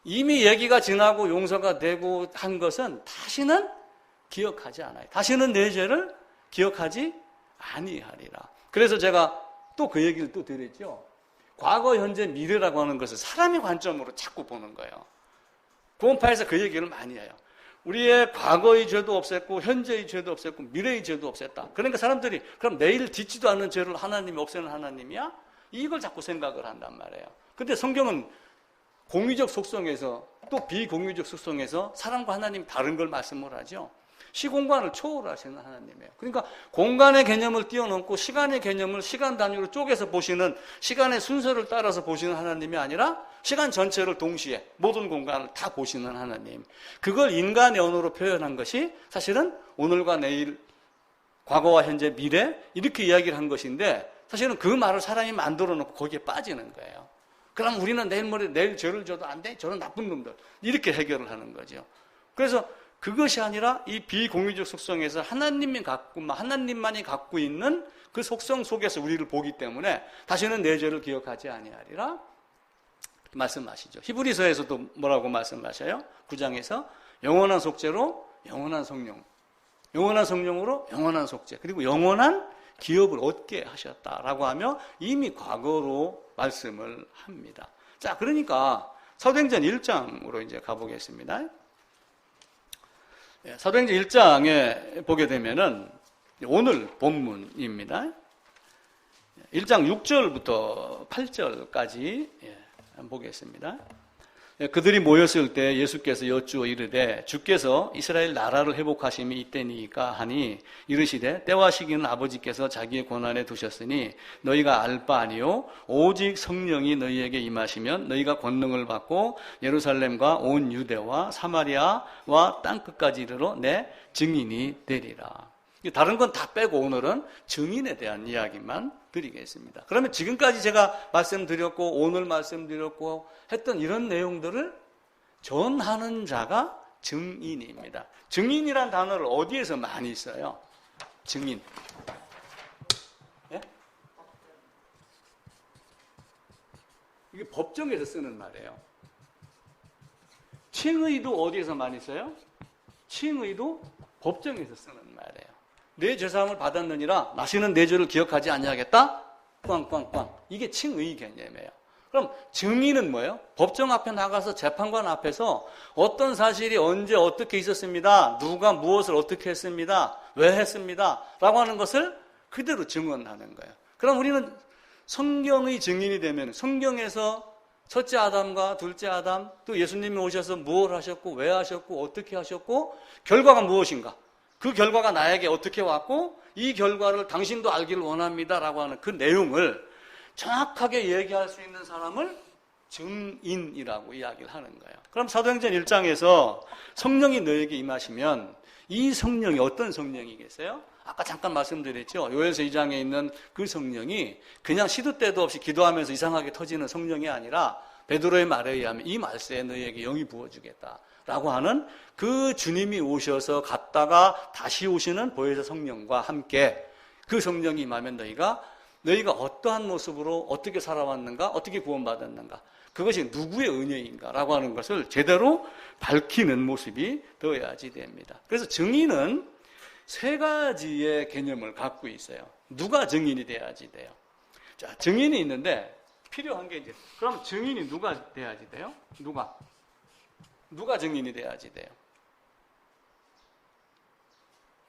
이미 얘기가 지나고 용서가 되고 한 것은 다시는 기억하지 않아요. 다시는 내 죄를 기억하지 아니하리라. 그래서 제가 또 그 얘기를 또 드렸죠. 과거, 현재, 미래라고 하는 것을 사람의 관점으로 자꾸 보는 거예요. 구원파에서 그 얘기를 많이 해요. 우리의 과거의 죄도 없앴고 현재의 죄도 없앴고 미래의 죄도 없앴다. 그러니까 사람들이 그럼 내일 짓지도 않는 죄를 하나님이 없애는 하나님이야? 이걸 자꾸 생각을 한단 말이에요. 근데 성경은 공유적 속성에서 또 비공유적 속성에서 사람과 하나님이 다른 걸 말씀을 하죠. 시공간을 초월하시는 하나님이에요. 그러니까 공간의 개념을 뛰어넘고 시간의 개념을 시간 단위로 쪼개서 보시는 시간의 순서를 따라서 보시는 하나님이 아니라 시간 전체를 동시에 모든 공간을 다 보시는 하나님. 그걸 인간의 언어로 표현한 것이 사실은 오늘과 내일, 과거와 현재, 미래 이렇게 이야기를 한 것인데 사실은 그 말을 사람이 만들어 놓고 거기에 빠지는 거예요. 그럼 우리는 내일 죄를 져도 안 돼? 저런 나쁜 놈들. 이렇게 해결을 하는 거죠. 그래서 그것이 아니라 이 비공유적 속성에서 하나님만이 갖고 있는 그 속성 속에서 우리를 보기 때문에 다시는 내 죄를 기억하지 아니하리라 말씀하시죠. 히브리서에서도 뭐라고 말씀하셔요? 9장에서 영원한 속죄로 영원한 성령. 영원한 성령으로 영원한 속죄, 그리고 영원한 기업을 얻게 하셨다라고 하며 이미 과거로 말씀을 합니다. 자, 그러니까 사도행전 1장으로 이제 가보겠습니다. 사도행전 1장에 보게 되면은 오늘 본문입니다. 1장 6절부터 8절까지 한번 보겠습니다. 그들이 모였을 때 예수께서 여쭈어 이르되 주께서 이스라엘 나라를 회복하심이 이때니까 하니 이르시되 때와 시기는 아버지께서 자기의 권한에 두셨으니 너희가 알 바 아니요 오직 성령이 너희에게 임하시면 너희가 권능을 받고 예루살렘과 온 유대와 사마리아와 땅끝까지 이르러 내 증인이 되리라. 다른 건 다 빼고 오늘은 증인에 대한 이야기만 드리겠습니다. 그러면 지금까지 제가 말씀드렸고 오늘 말씀드렸고 했던 이런 내용들을 전하는 자가 증인입니다. 증인이란 단어를 어디에서 많이 써요? 증인. 예? 이게 법정에서 쓰는 말이에요. 칭의도 어디에서 많이 써요? 칭의도 법정에서 쓰는 말이에요. 내 죄사함을 받았느니라 나시는 내 죄를 기억하지 아니하겠다? 꽝꽝꽝. 이게 칭의 개념이에요. 그럼 증인은 뭐예요? 법정 앞에 나가서 재판관 앞에서 어떤 사실이 언제 어떻게 있었습니다. 누가 무엇을 어떻게 했습니다. 왜 했습니다. 라고 하는 것을 그대로 증언하는 거예요. 그럼 우리는 성경의 증인이 되면 성경에서 첫째 아담과 둘째 아담 또 예수님이 오셔서 무엇을 하셨고 왜 하셨고 어떻게 하셨고 결과가 무엇인가. 그 결과가 나에게 어떻게 왔고 이 결과를 당신도 알기를 원합니다라고 하는 그 내용을 정확하게 얘기할 수 있는 사람을 증인이라고 이야기를 하는 거예요. 그럼 사도행전 1장에서 성령이 너에게 임하시면 이 성령이 어떤 성령이겠어요? 아까 잠깐 말씀드렸죠. 요엘서 2장에 있는 그 성령이 그냥 시도 때도 없이 기도하면서 이상하게 터지는 성령이 아니라 베드로의 말에 의하면 이 말세에 너희에게 영이 부어주겠다 라고 하는 그 주님이 오셔서 갔다가 다시 오시는 보혜사 성령과 함께 그 성령이 임하면 너희가 어떠한 모습으로 어떻게 살아왔는가, 어떻게 구원받았는가, 그것이 누구의 은혜인가 라고 하는 것을 제대로 밝히는 모습이 되어야지 됩니다. 그래서 증인은 세 가지의 개념을 갖고 있어요. 누가 증인이 돼야지 돼요. 자, 증인이 있는데 필요한 게 이제 그럼 증인이 누가 돼야지 돼요? 누가 증인이 돼야지 돼요?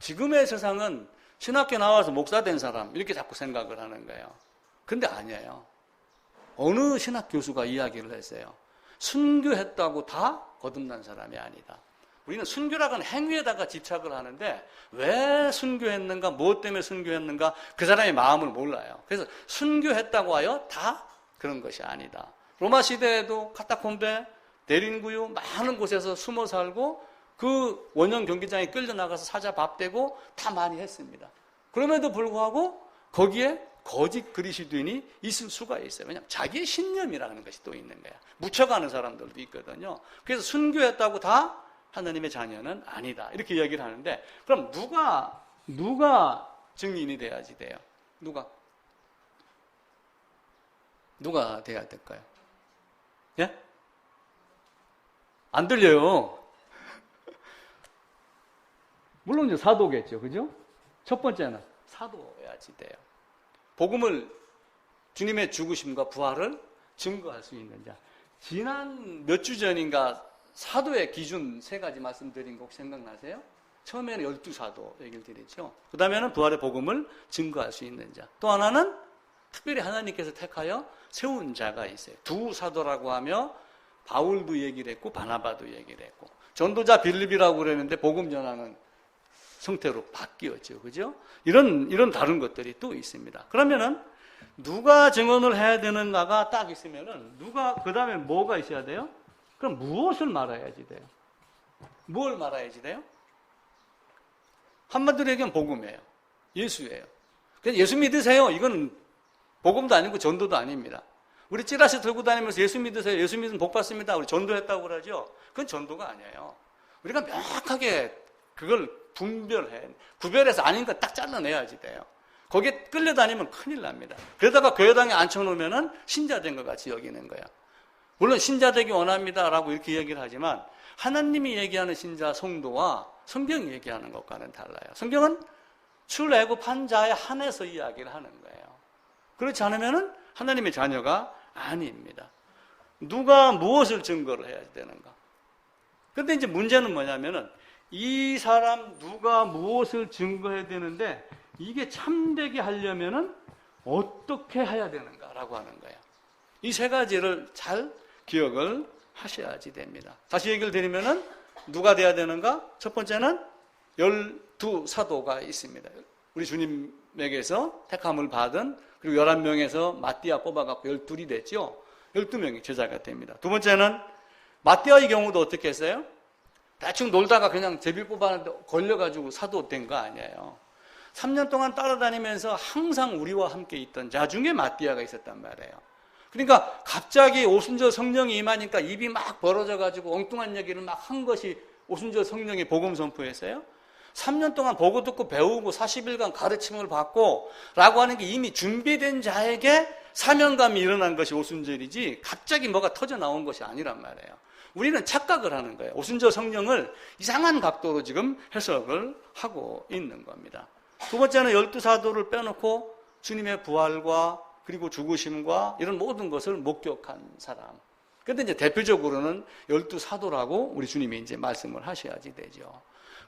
지금의 세상은 신학교 나와서 목사 된 사람 이렇게 자꾸 생각을 하는 거예요. 근데 아니에요. 어느 신학 교수가 이야기를 했어요. 순교했다고 다 거듭난 사람이 아니다. 우리는 순교라는 행위에다가 집착을 하는데 왜 순교했는가, 무엇 때문에 순교했는가 그 사람의 마음을 몰라요. 그래서 순교했다고 하여 다 그런 것이 아니다. 로마 시대에도 카타콤베, 대린구유 많은 곳에서 숨어 살고 그 원형 경기장에 끌려나가서 사자 밥 되고 다 많이 했습니다. 그럼에도 불구하고 거기에 거짓 그리스도인이 있을 수가 있어요. 왜냐하면 자기의 신념이라는 것이 또 있는 거야. 묻혀가는 사람들도 있거든요. 그래서 순교했다고 다 하나님의 자녀는 아니다. 이렇게 이야기를 하는데 그럼 누가 증인이 돼야지 돼요? 누가 돼야 될까요? 예? 안 들려요. 물론 이제 사도겠죠. 그죠? 첫 번째는 사도여야지 돼요. 복음을 주님의 죽으심과 부활을 증거할 수 있는 자. 지난 몇 주 전인가 사도의 기준 세 가지 말씀드린 거 혹시 생각나세요? 처음에는 12사도 얘기를 드렸죠. 그 다음에는 부활의 복음을 증거할 수 있는 자. 또 하나는 특별히 하나님께서 택하여 세운 자가 있어요. 두 사도라고 하며 바울도 얘기를 했고 바나바도 얘기를 했고 전도자 빌립이라고 그랬는데 복음 전하는 성태로 바뀌었죠. 그죠? 이런 다른 것들이 또 있습니다. 그러면은 누가 증언을 해야 되는가가 딱 있으면은 그 다음에 뭐가 있어야 돼요? 그럼 무엇을 말해야지 돼요? 뭘 말해야지 돼요? 한마디로 얘기하면 복음이에요. 예수예요. 그래서 예수 믿으세요. 이건 복음도 아니고 전도도 아닙니다. 우리 찌라시 들고 다니면서 예수 믿으세요. 예수 믿으면 복 받습니다. 우리 전도했다고 그러죠. 그건 전도가 아니에요. 우리가 명확하게 그걸 구별해서 아닌 거 딱 잘라내야지 돼요. 거기에 끌려다니면 큰일 납니다. 그러다가 교회당에 앉혀놓으면 신자 된 것 같이 여기는 거야. 물론 신자 되기 원합니다라고 이렇게 얘기를 하지만 하나님이 얘기하는 신자 성도와 성경이 얘기하는 것과는 달라요. 성경은 출애굽한 자에 한해서 이야기를 하는 거예요. 그렇지 않으면 하나님의 자녀가 아닙니다. 누가 무엇을 증거를 해야 되는가? 그런데 이제 문제는 뭐냐면은 이 사람 누가 무엇을 증거해야 되는데 이게 참되게 하려면은 어떻게 해야 되는가라고 하는 거예요. 이 세 가지를 잘 기억을 하셔야지 됩니다. 다시 얘기를 드리면은 누가 돼야 되는가? 첫 번째는 12 사도가 있습니다. 우리 주님에게서 택함을 받은 그리고 11명에서 마띠아 뽑아갖고 12이 됐죠. 12명이 제자가 됩니다. 두 번째는 마띠아의 경우도 어떻게 했어요? 대충 놀다가 그냥 제비 뽑았는데 걸려가지고 사도 된 거 아니에요. 3년 동안 따라다니면서 항상 우리와 함께 있던 자 중에 마띠아가 있었단 말이에요. 그러니까 갑자기 오순절 성령이 임하니까 입이 막 벌어져가지고 엉뚱한 얘기를 막 한 것이 오순절 성령의 복음 선포였어요. 3년 동안 보고 듣고 배우고 40일간 가르침을 받고 라고 하는 게 이미 준비된 자에게 사명감이 일어난 것이 오순절이지 갑자기 뭐가 터져 나온 것이 아니란 말이에요. 우리는 착각을 하는 거예요. 오순절 성령을 이상한 각도로 지금 해석을 하고 있는 겁니다. 두 번째는 12사도를 빼놓고 주님의 부활과 그리고 죽으심과 이런 모든 것을 목격한 사람. 그런데 이제 대표적으로는 12사도라고 우리 주님이 이제 말씀을 하셔야지 되죠.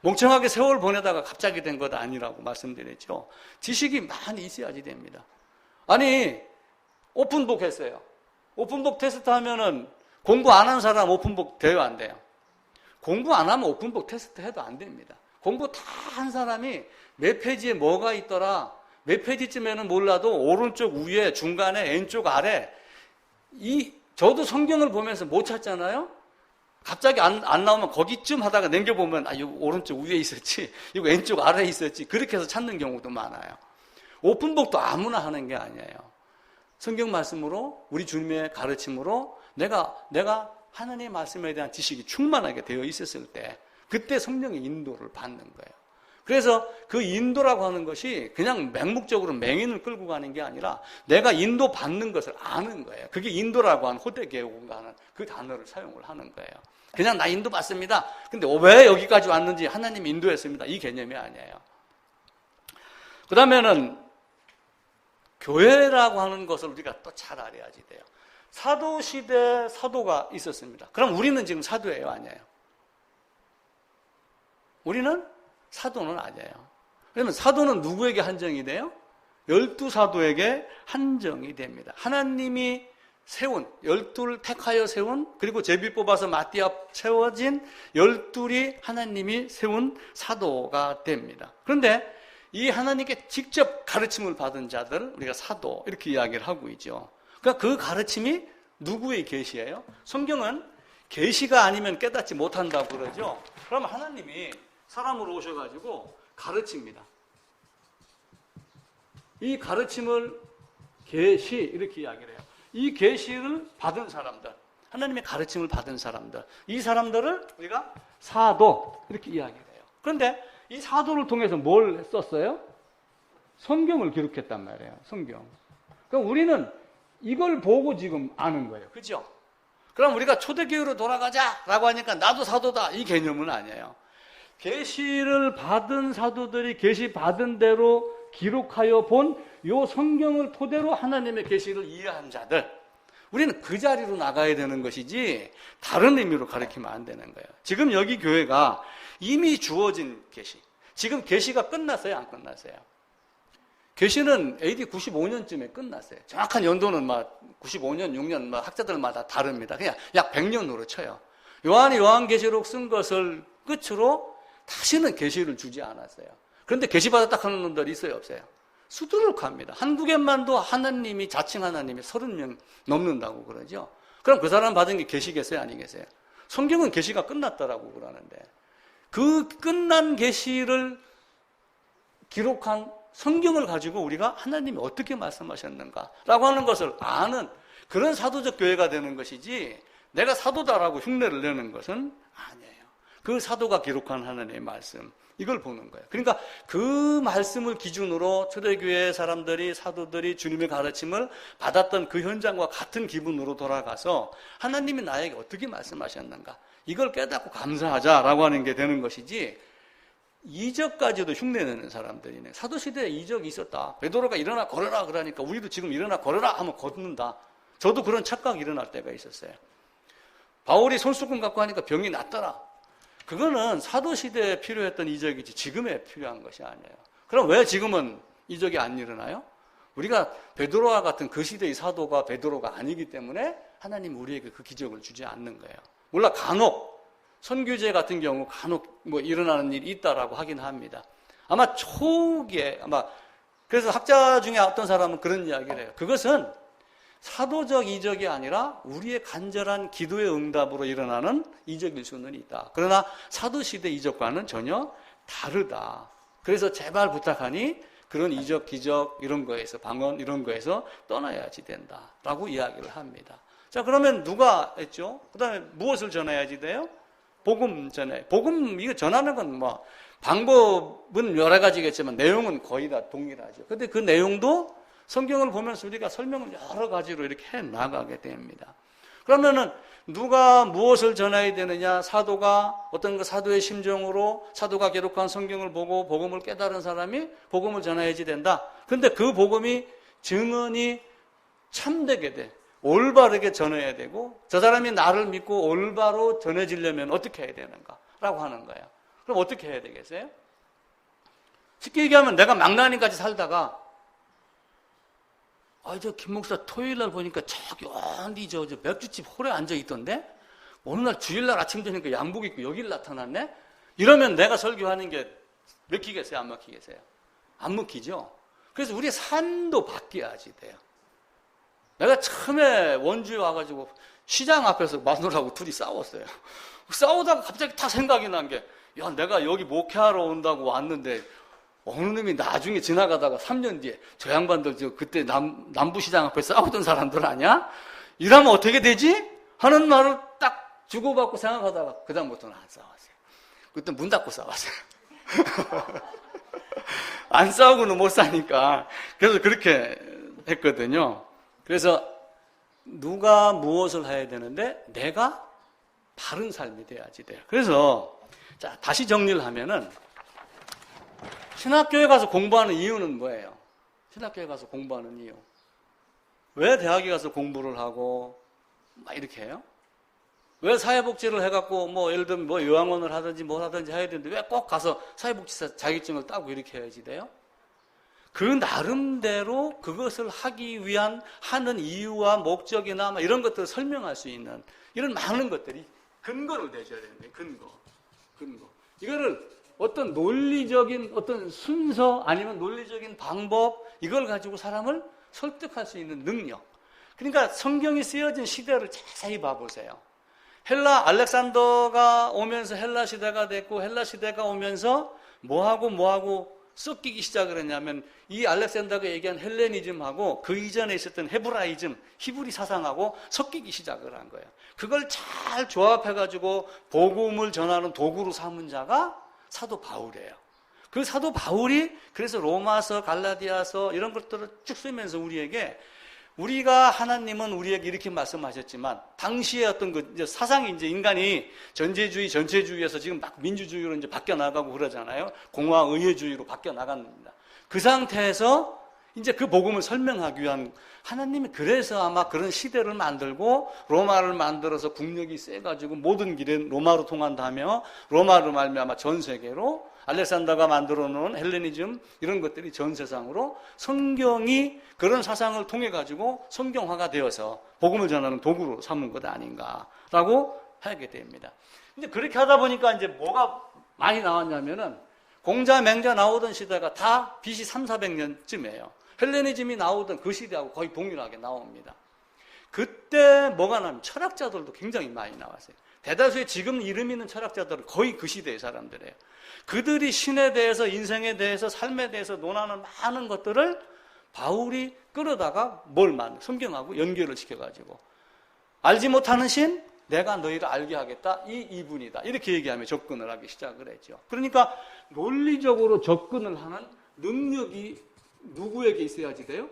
멍청하게 세월 보내다가 갑자기 된 것 아니라고 말씀드렸죠. 지식이 많이 있어야지 됩니다. 아니, 오픈북 했어요. 오픈북 테스트 하면은 공부 안 한 사람 오픈북 돼요, 안 돼요? 공부 안 하면 오픈북 테스트 해도 안 됩니다. 공부 다 한 사람이 몇 페이지에 뭐가 있더라, 몇 페이지쯤에는 몰라도 오른쪽 위에, 중간에, 왼쪽 아래, 저도 성경을 보면서 못 찾잖아요? 갑자기 안 나오면 거기쯤 하다가 넘겨보면, 이거 오른쪽 위에 있었지, 이거 왼쪽 아래에 있었지, 그렇게 해서 찾는 경우도 많아요. 오픈북도 아무나 하는 게 아니에요. 성경 말씀으로, 우리 주님의 가르침으로 내가 하나님의 말씀에 대한 지식이 충만하게 되어 있었을 때, 그때 성령의 인도를 받는 거예요. 그래서 그 인도라고 하는 것이 그냥 맹목적으로 맹인을 끌고 가는 게 아니라 내가 인도 받는 것을 아는 거예요. 그게 인도라고 하는 호대개오가 하는 그 단어를 사용을 하는 거예요. 그냥 나 인도 받습니다. 근데 왜 여기까지 왔는지 하나님이 인도했습니다. 이 개념이 아니에요. 그 다음에는 교회라고 하는 것을 우리가 또 잘 알아야지 돼요. 사도시대 사도가 있었습니다. 그럼 우리는 지금 사도예요, 아니에요? 우리는 사도는 아니에요. 그러면 사도는 누구에게 한정이 돼요? 12사도에게 한정이 됩니다. 하나님이 세운, 12를 택하여 세운, 그리고 제비 뽑아서 마띠아 세워진 12이 하나님이 세운 사도가 됩니다. 그런데 이 하나님께 직접 가르침을 받은 자들, 우리가 사도, 이렇게 이야기를 하고 있죠. 그러니까 그 가르침이 누구의 계시예요? 성경은 계시가 아니면 깨닫지 못한다고 그러죠. 그럼 하나님이 사람으로 오셔가지고 가르칩니다. 이 가르침을 계시, 이렇게 이야기를 해요. 이 계시를 받은 사람들, 하나님의 가르침을 받은 사람들, 이 사람들을 우리가 사도, 이렇게 이야기를 해요. 그런데 이 사도를 통해서 뭘 썼어요? 성경을 기록했단 말이에요. 성경. 그럼 우리는 이걸 보고 지금 아는 거예요. 그죠? 그럼 우리가 초대교회로 돌아가자라고 하니까 나도 사도다, 이 개념은 아니에요. 계시를 받은 사도들이 계시 받은 대로 기록하여 본 요 성경을 토대로 하나님의 계시를 이해한 자들, 우리는 그 자리로 나가야 되는 것이지 다른 의미로 가르치면 안 되는 거예요. 지금 여기 교회가 이미 주어진 계시, 지금 계시가 끝났어요, 안 끝났어요? 계시는 AD 95년쯤에 끝났어요. 정확한 연도는 막 95년, 6년 막 학자들마다 다릅니다. 그냥 약 100년으로 쳐요. 요한이 요한계시록 쓴 것을 끝으로 다시는 계시를 주지 않았어요. 그런데 계시 받았다 하는 놈들이 있어요, 없어요? 수두룩합니다. 한국에만도 하나님이, 자칭 하나님이 30명 넘는다고 그러죠. 그럼 그 사람 받은 게 계시겠어요, 아니겠어요? 성경은 계시가 끝났다라고 그러는데 그 끝난 계시를 기록한 성경을 가지고 우리가 하나님이 어떻게 말씀하셨는가라고 하는 것을 아는 그런 사도적 교회가 되는 것이지 내가 사도다라고 흉내를 내는 것은 아니에요. 그 사도가 기록한 하나님의 말씀, 이걸 보는 거예요. 그러니까 그 말씀을 기준으로 초대교회 사람들이, 사도들이 주님의 가르침을 받았던 그 현장과 같은 기분으로 돌아가서 하나님이 나에게 어떻게 말씀하셨는가, 이걸 깨닫고 감사하자라고 하는 게 되는 것이지, 이적까지도 흉내내는 사람들이네. 사도시대에 이적이 있었다. 베드로가 일어나 걸어라 그러니까 우리도 지금 일어나 걸어라 하면 걷는다. 저도 그런 착각이 일어날 때가 있었어요. 바울이 손수건 갖고 하니까 병이 낫더라. 그거는 사도시대에 필요했던 이적이지 지금에 필요한 것이 아니에요. 그럼 왜 지금은 이적이 안 일어나요? 우리가 베드로와 같은 그 시대의 사도가 베드로가 아니기 때문에 하나님 우리에게 그 기적을 주지 않는 거예요. 물론 간혹 선교제 같은 경우 간혹 뭐 일어나는 일이 있다라고 하긴 합니다. 아마 초기에 그래서 학자 중에 어떤 사람은 그런 이야기를 해요. 그것은 사도적 이적이 아니라 우리의 간절한 기도의 응답으로 일어나는 이적일 수는 있다. 그러나 사도시대 이적과는 전혀 다르다. 그래서 제발 부탁하니 그런 이적, 기적 이런 거에서, 방언 이런 거에서 떠나야지 된다라고 이야기를 합니다. 자, 그러면 누가 했죠? 그 다음에 무엇을 전해야지 돼요? 복음 전해. 복음 이거 전하는 건 뭐 방법은 여러 가지겠지만 내용은 거의 다 동일하죠. 근데 그 내용도 성경을 보면서 우리가 설명을 여러 가지로 이렇게 해 나가게 됩니다. 그러면은 누가 무엇을 전해야 되느냐? 사도가 어떤 그 사도의 심정으로 사도가 기록한 성경을 보고 복음을 깨달은 사람이 복음을 전해야지 된다. 근데 그 복음이 증언이 참되게 돼. 올바르게 전해야 되고 저 사람이 나를 믿고 올바로 전해지려면 어떻게 해야 되는가 라고 하는 거예요. 그럼 어떻게 해야 되겠어요? 쉽게 얘기하면 내가 망나니까지 살다가 저 김 목사 토요일날 보니까 저기 어디 저 맥주집 홀에 앉아있던데 어느 날 주일날 아침 되니까 양복 입고 여길 나타났네? 이러면 내가 설교하는 게 먹히겠어요? 안 먹히겠어요? 안 먹히죠? 그래서 우리의 삶도 바뀌어야지 돼요. 내가 처음에 원주에 와가지고 시장 앞에서 마누라하고 둘이 싸웠어요. 싸우다가 갑자기 다 생각이 난 게, 야, 내가 여기 목회하러 온다고 왔는데 어느 놈이 나중에 지나가다가 3년 뒤에 저 양반들 그때 남부시장 앞에 싸우던 사람들 아니야? 이러면 어떻게 되지? 하는 말을 딱 주고받고 생각하다가 그 다음부터는 안 싸웠어요. 그때 문 닫고 싸웠어요. 안 싸우고는 못 사니까. 그래서 그렇게 했거든요. 그래서 누가 무엇을 해야 되는데 내가 바른 삶이 돼야지 돼요. 그래서 자, 다시 정리를 하면은 신학교에 가서 공부하는 이유는 뭐예요? 신학교에 가서 공부하는 이유. 왜 대학에 가서 공부를 하고 막 이렇게 해요? 왜 사회복지를 해갖고 뭐 예를 들면 뭐 요양원을 하든지 뭐 하든지 해야 되는데 왜 꼭 가서 사회복지사 자격증을 따고 이렇게 해야지 돼요? 그 나름대로 그것을 하기 위한 하는 이유와 목적이나 막 이런 것들을 설명할 수 있는 이런 많은 것들이 근거를 내줘야 되는데 근거. 이거를 어떤 논리적인 어떤 순서 아니면 논리적인 방법 이걸 가지고 사람을 설득할 수 있는 능력. 그러니까 성경이 쓰여진 시대를 자세히 봐보세요. 헬라 알렉산더가 오면서 헬라 시대가 됐고 헬라 시대가 오면서 뭐하고 섞이기 시작을 했냐면 이 알렉산더가 얘기한 헬레니즘하고 그 이전에 있었던 헤브라이즘, 히브리 사상하고 섞이기 시작을 한 거예요. 그걸 잘 조합해가지고 복음을 전하는 도구로 삼은 자가 사도 바울이에요. 그 사도 바울이 그래서 로마서, 갈라디아서 이런 것들을 쭉 쓰면서 우리가 하나님은 우리에게 이렇게 말씀하셨지만 당시에 어떤 그 사상이 이제 인간이 전제주의, 전체주의에서 지금 막 민주주의로 이제 바뀌어 나가고 그러잖아요. 공화의회주의로 바뀌어 나갑니다. 그 상태에서 이제 그 복음을 설명하기 위한 하나님이 그래서 아마 그런 시대를 만들고 로마를 만들어서 국력이 세가지고 모든 길은 로마로 통한다며 로마로 말미암아 전 세계로 알렉산더가 만들어 놓은 헬레니즘 이런 것들이 전 세상으로 성경이 그런 사상을 통해 가지고 성경화가 되어서 복음을 전하는 도구로 삼은 것 아닌가라고 하게 됩니다. 근데 그렇게 하다 보니까 이제 뭐가 많이 나왔냐면은 공자, 맹자 나오던 시대가 다 BC 300~400년쯤이에요. 헬레니즘이 나오던 그 시대하고 거의 동일하게 나옵니다. 그때 뭐가 나면 철학자들도 굉장히 많이 나왔어요. 대다수의 지금 이름 있는 철학자들은 거의 그 시대의 사람들이에요. 그들이 신에 대해서, 인생에 대해서, 삶에 대해서 논하는 많은 것들을 바울이 끌어다가 성경하고 연결을 시켜가지고 알지 못하는 신, 내가 너희를 알게 하겠다. 이 이분이다. 이렇게 얘기하며 접근을 하기 시작을 했죠. 그러니까 논리적으로 접근을 하는 능력이 누구에게 있어야지 돼요?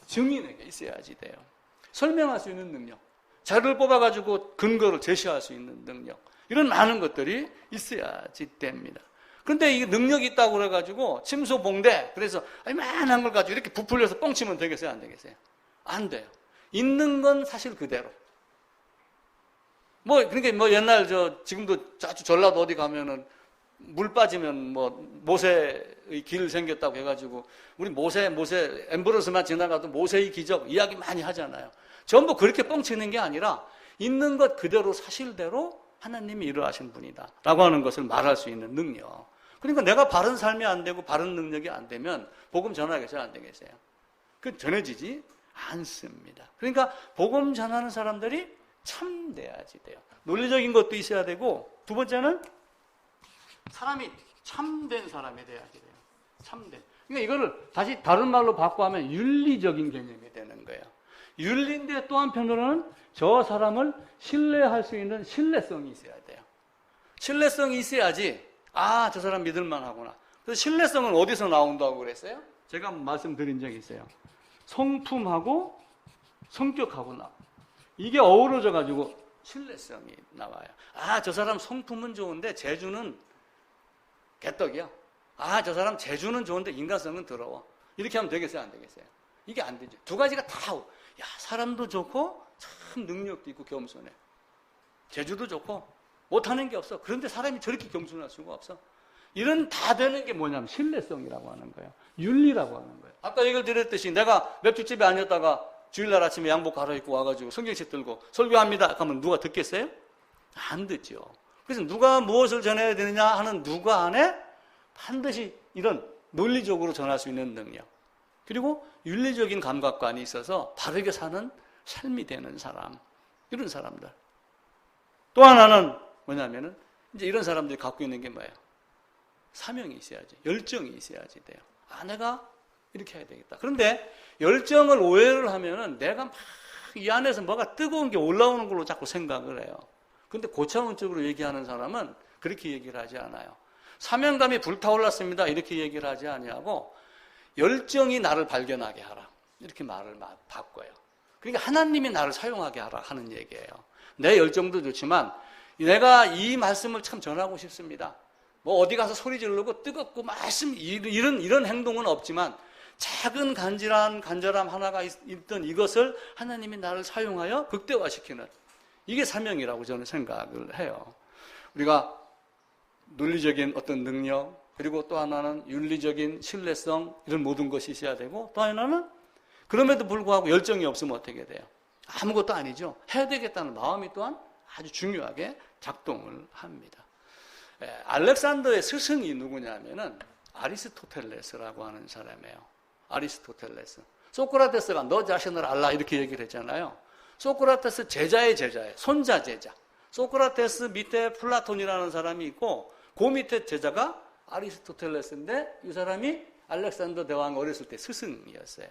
증인에게 있어야지 돼요. 설명할 수 있는 능력, 자료를 뽑아가지고 근거를 제시할 수 있는 능력, 이런 많은 것들이 있어야지 됩니다. 그런데 이 능력이 있다고 그래가지고 침소봉대, 그래서 이만한 걸 가지고 이렇게 부풀려서 뻥치면 되겠어요? 안 되겠어요? 안 돼요. 있는 건 사실 그대로. 그러니까 옛날 지금도 아주 전라도 어디 가면은 물 빠지면 모세의 길 생겼다고 해가지고 우리 모세 엠브러스만 지나가도 모세의 기적 이야기 많이 하잖아요. 전부 그렇게 뻥치는 게 아니라 있는 것 그대로 사실대로 하나님이 일어나신 분이다 라고 하는 것을 말할 수 있는 능력. 그러니까 내가 바른 삶이 안 되고 바른 능력이 안 되면 복음 전하겠어요? 안 되겠어요? 그 전해지지 않습니다. 그러니까 복음 전하는 사람들이 참돼야지 돼요. 논리적인 것도 있어야 되고, 두 번째는 사람이 참된 사람이 돼야지 돼요. 참된. 그러니까 이거를 다시 다른 말로 바꿔 하면 윤리적인 개념이 되는 거예요. 윤리인데 또 한편으로는 저 사람을 신뢰할 수 있는 신뢰성이 있어야 돼요. 신뢰성이 있어야지 저 사람 믿을만 하구나. 그래서 신뢰성은 어디서 나온다고 그랬어요? 제가 말씀드린 적이 있어요. 성품하고 성격하고 이게 어우러져 가지고 신뢰성이 나와요. 저 사람 성품은 좋은데 재주는 개떡이야. 저 사람 재주는 좋은데 인간성은 더러워. 이렇게 하면 되겠어요? 안 되겠어요? 이게 안 되죠. 두 가지가 다, 사람도 좋고 참 능력도 있고 겸손해. 재주도 좋고 못하는 게 없어. 그런데 사람이 저렇게 겸손할 수가 없어. 이런 다 되는 게 뭐냐면 신뢰성이라고 하는 거예요. 윤리라고 하는 거예요. 아까 얘기를 드렸듯이 내가 맥주집에 앉았다가 주일날 아침에 양복 갈아입고 와가지고 성경책 들고 설교합니다 하면 누가 듣겠어요? 안 듣죠. 그래서 누가 무엇을 전해야 되느냐 하는 누가 안에 반드시 이런 논리적으로 전할 수 있는 능력, 그리고 윤리적인 감각관이 있어서 바르게 사는 삶이 되는 사람, 이런 사람들. 또 하나는 뭐냐면은 이제 이런 사람들이 갖고 있는 게 뭐예요? 사명이 있어야지, 열정이 있어야지 돼요. 내가 이렇게 해야 되겠다. 그런데 열정을 오해를 하면은 내가 막 이 안에서 뭐가 뜨거운 게 올라오는 걸로 자꾸 생각을 해요. 근데 고차원적으로 얘기하는 사람은 그렇게 얘기를 하지 않아요. 사명감이 불타올랐습니다. 이렇게 얘기를 하지 아니하고 열정이 나를 발견하게 하라. 이렇게 말을 바꿔요. 그러니까 하나님이 나를 사용하게 하라 하는 얘기예요. 내 열정도 좋지만 내가 이 말씀을 참 전하고 싶습니다. 어디 가서 소리 지르고 뜨겁고 말씀 이런 행동은 없지만 작은 간절함 하나가 있던 이것을 하나님이 나를 사용하여 극대화시키는, 이게 사명이라고 저는 생각을 해요. 우리가 논리적인 어떤 능력, 그리고 또 하나는 윤리적인 신뢰성, 이런 모든 것이 있어야 되고, 또 하나는 그럼에도 불구하고 열정이 없으면 어떻게 돼요? 아무것도 아니죠. 해야 되겠다는 마음이 또한 아주 중요하게 작동을 합니다. 알렉산더의 스승이 누구냐면은 아리스토텔레스라고 하는 사람이에요. 아리스토텔레스. 소크라테스가 너 자신을 알라 이렇게 얘기를 했잖아요. 소크라테스 제자의 제자예요. 손자 제자. 소크라테스 밑에 플라톤이라는 사람이 있고 그 밑에 제자가 아리스토텔레스인데 이 사람이 알렉산더 대왕 어렸을 때 스승이었어요.